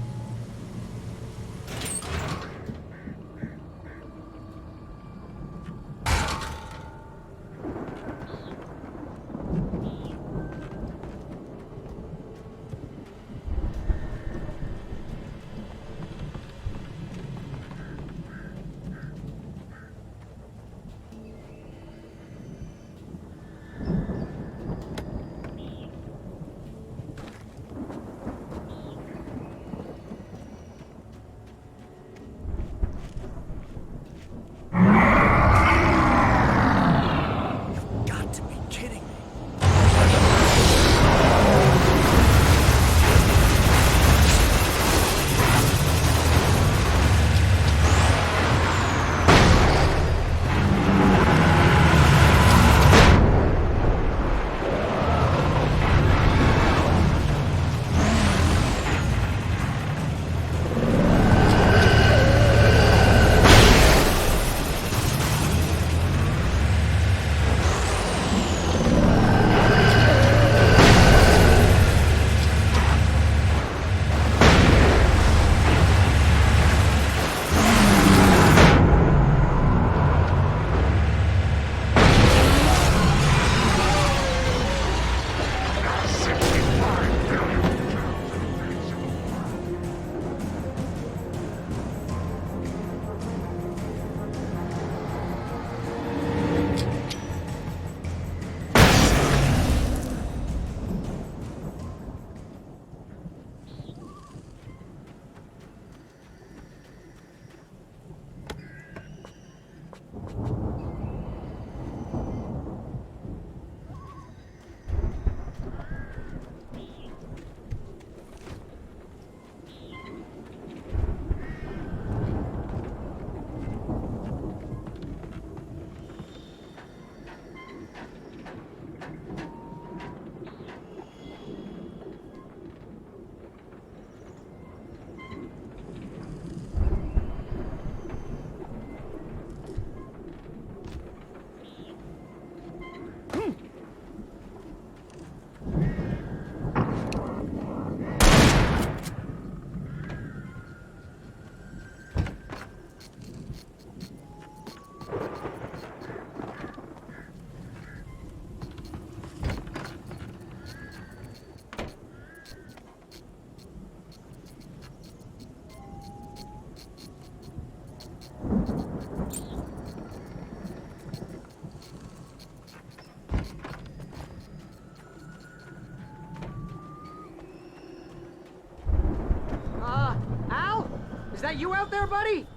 that you out there, buddy?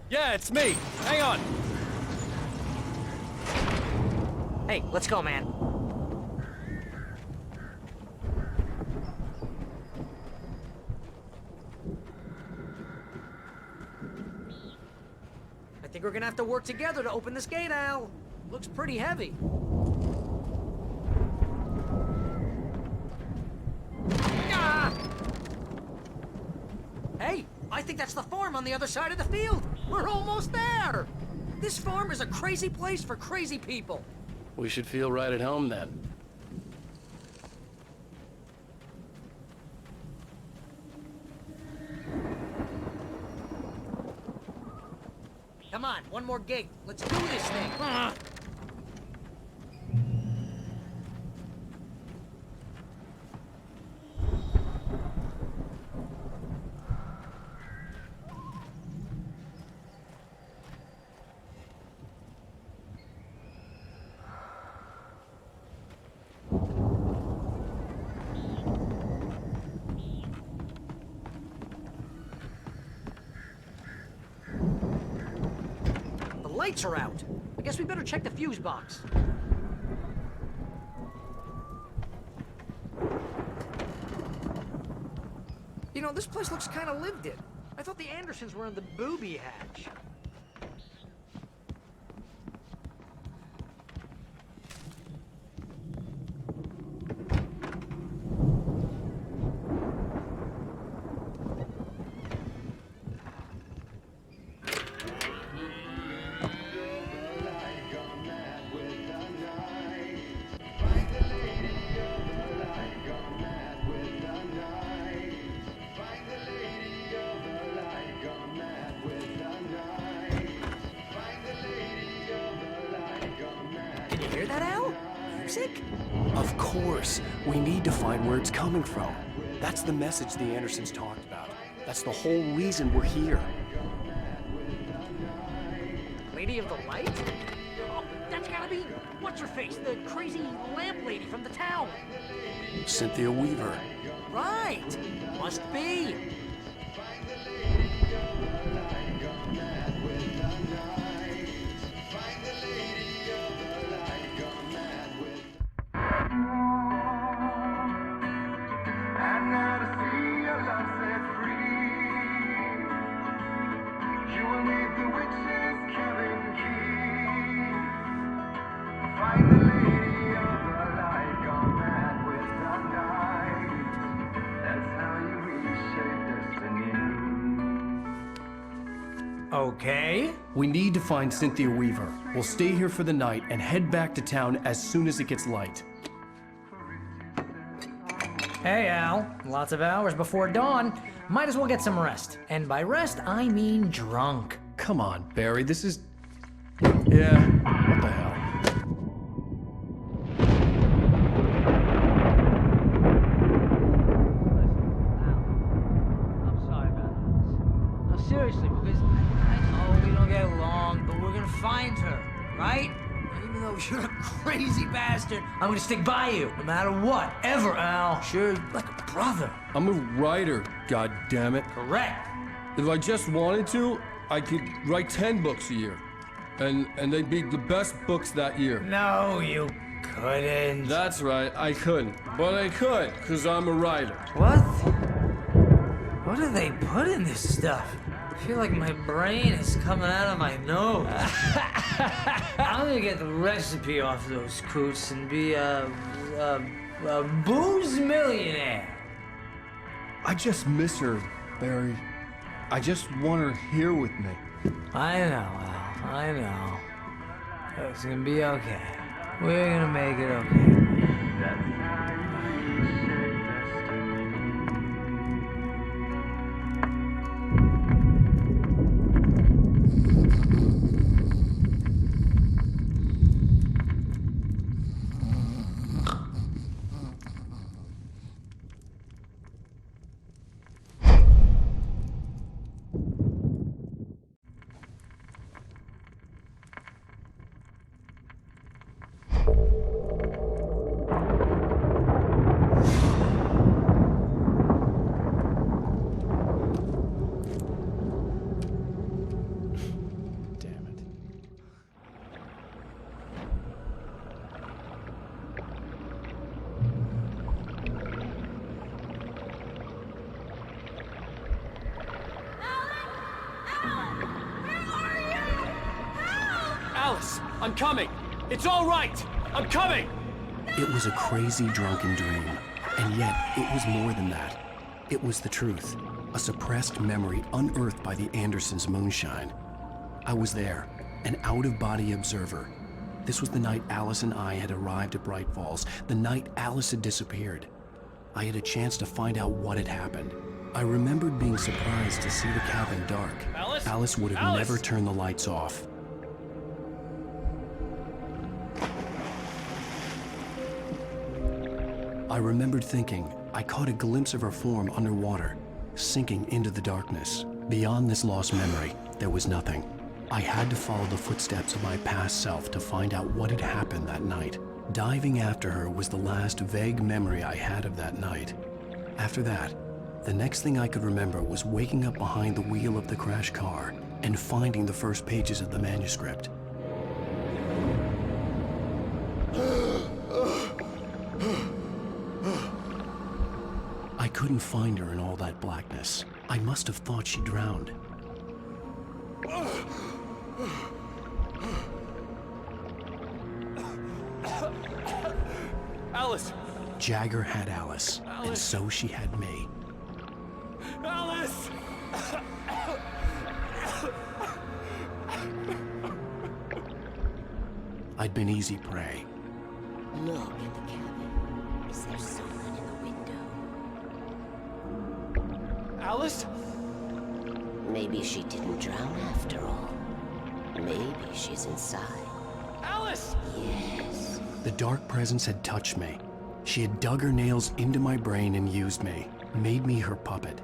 Yeah, it's me. Hang on. Hey, let's go, man. I think we're gonna have to work together to open this gate, Al. Looks pretty heavy. Ah! Hey, I think that's the farm on the other side of the field. We're almost there. This farm is a crazy place for crazy people. We should feel right at home then. Come on, one more gate. Let's do this thing. The lights are out. I guess we better check the fuse box. You know, this place looks kind of lived in. I thought the Andersons were in the booby hatch. Hear that, Al? Music? Of course. We need to find where it's coming from. That's the message the Andersons talked about. That's the whole reason we're here. Lady of the Light? Oh, that's gotta be... What's-her-face? The crazy lamp lady from the town. Cynthia Weaver. Right. Must be. Okay. We need to find Cynthia Weaver. We'll stay here for the night and head back to town as soon as it gets light. Hey, Al. Lots of hours before dawn. Might as well get some rest. And by rest, I mean drunk. Come on, Barry, this is... Yeah, what the hell? I'm sorry about this. No, seriously, because I know we don't get along, but we're gonna find her, right? Even though you're a crazy bastard, I'm gonna stick by you, no matter what, ever, Al. Sure, like a brother. I'm a writer, goddammit. Correct. If I just wanted to, I could write 10 books a year. And they'd be the best books that year. No, you couldn't. That's right, I couldn't. But I could, because I'm a writer. What? What do they put in this stuff? I feel like my brain is coming out of my nose. I'm gonna get the recipe off those coots and be a booze millionaire. I just miss her, Barry. I just want her here with me. I know, Al. I know. It's gonna be okay. We're gonna make it okay. Alice, I'm coming! It's all right! I'm coming! It was a crazy, drunken dream. And yet, it was more than that. It was the truth. A suppressed memory unearthed by the Andersons' moonshine. I was there, an out-of-body observer. This was the night Alice and I had arrived at Bright Falls, the night Alice had disappeared. I had a chance to find out what had happened. I remembered being surprised to see the cabin dark. Alice would have never turned the lights off. I remembered thinking I caught a glimpse of her form underwater, sinking into the darkness. Beyond this lost memory, there was nothing. I had to follow the footsteps of my past self to find out what had happened that night. Diving after her was the last vague memory I had of that night. After that, the next thing I could remember was waking up behind the wheel of the crashed car and finding the first pages of the manuscript. I couldn't find her in all that blackness. I must have thought she drowned. Alice! Jagger had Alice, and so she had me. Alice! I'd been easy prey. Look at the cabin. Is there someone in the window? Alice? Maybe she didn't drown after all. Maybe she's inside. Alice! Yes. The dark presence had touched me. She had dug her nails into my brain and used me, made me her puppet.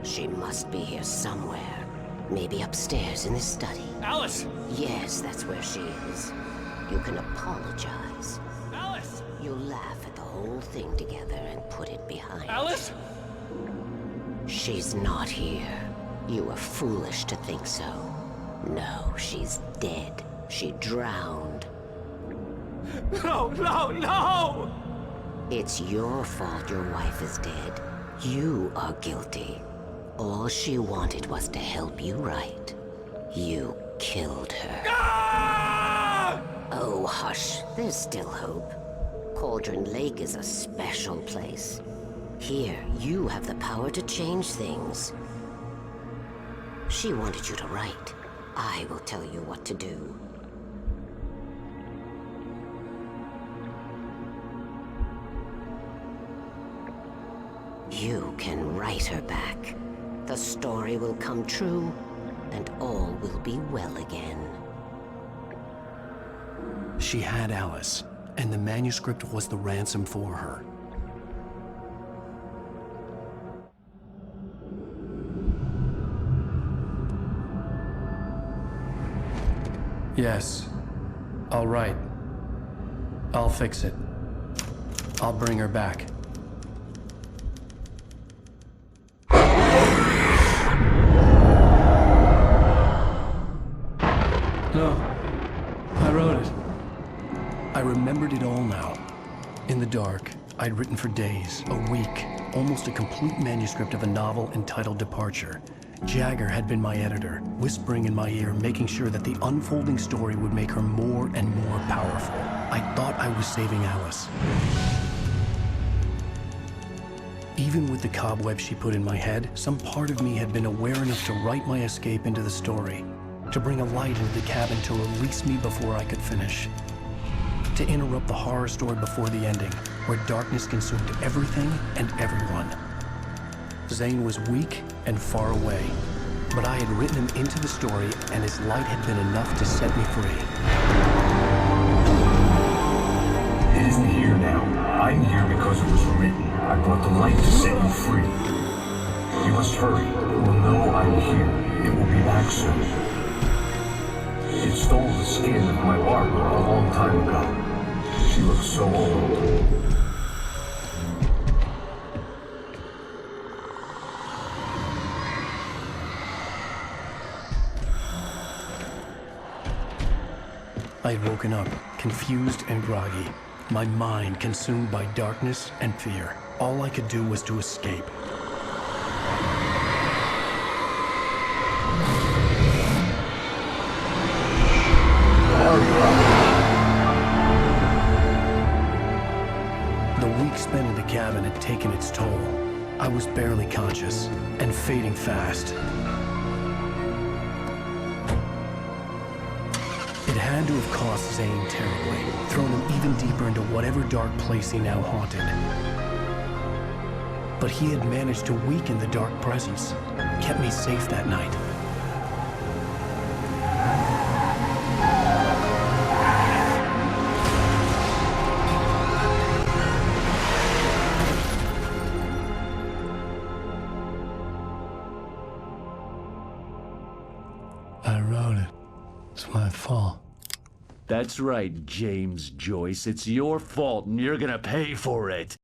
She must be here somewhere. Maybe upstairs in the study. Alice! Yes, that's where she is. You can apologize. Alice! You'll laugh at the whole thing together and put it behind. Alice! She's not here. You were foolish to think so. No, she's dead. She drowned. No, no, no! It's your fault your wife is dead. You are guilty. All she wanted was to help you right. You killed her. Ah! Oh, hush. There's still hope. Cauldron Lake is a special place. Here, you have the power to change things. She wanted you to write. I will tell you what to do. You can write her back. The story will come true, and all will be well again. She had Alice, and the manuscript was the ransom for her. Yes. All right. I'll fix it. I'll bring her back. No. I wrote it. I remembered it all now. In the dark, I'd written for days, a week, almost a complete manuscript of a novel entitled Departure. Jagger had been my editor, whispering in my ear, making sure that the unfolding story would make her more and more powerful. I thought I was saving Alice. Even with the cobwebs she put in my head, some part of me had been aware enough to write my escape into the story, to bring a light into the cabin to release me before I could finish, to interrupt the horror story before the ending, where darkness consumed everything and everyone. Zane was weak and far away, but I had written him into the story, and his light had been enough to set me free. It isn't here now. I'm here because it was written. I brought the light to set you free. You must hurry. It will know I'm here. It will be back soon. It stole the skin of my Barbara a long time ago. She looks so old. I had woken up, confused and groggy, my mind consumed by darkness and fear. All I could do was to escape. cabin had taken its toll. I was barely conscious and fading fast. It had to have cost Zane terribly, thrown him even deeper into whatever dark place he now haunted. But he had managed to weaken the dark presence, kept me safe that night. I wrote it. It's my fault. That's right, James Joyce. It's your fault, and you're gonna pay for it.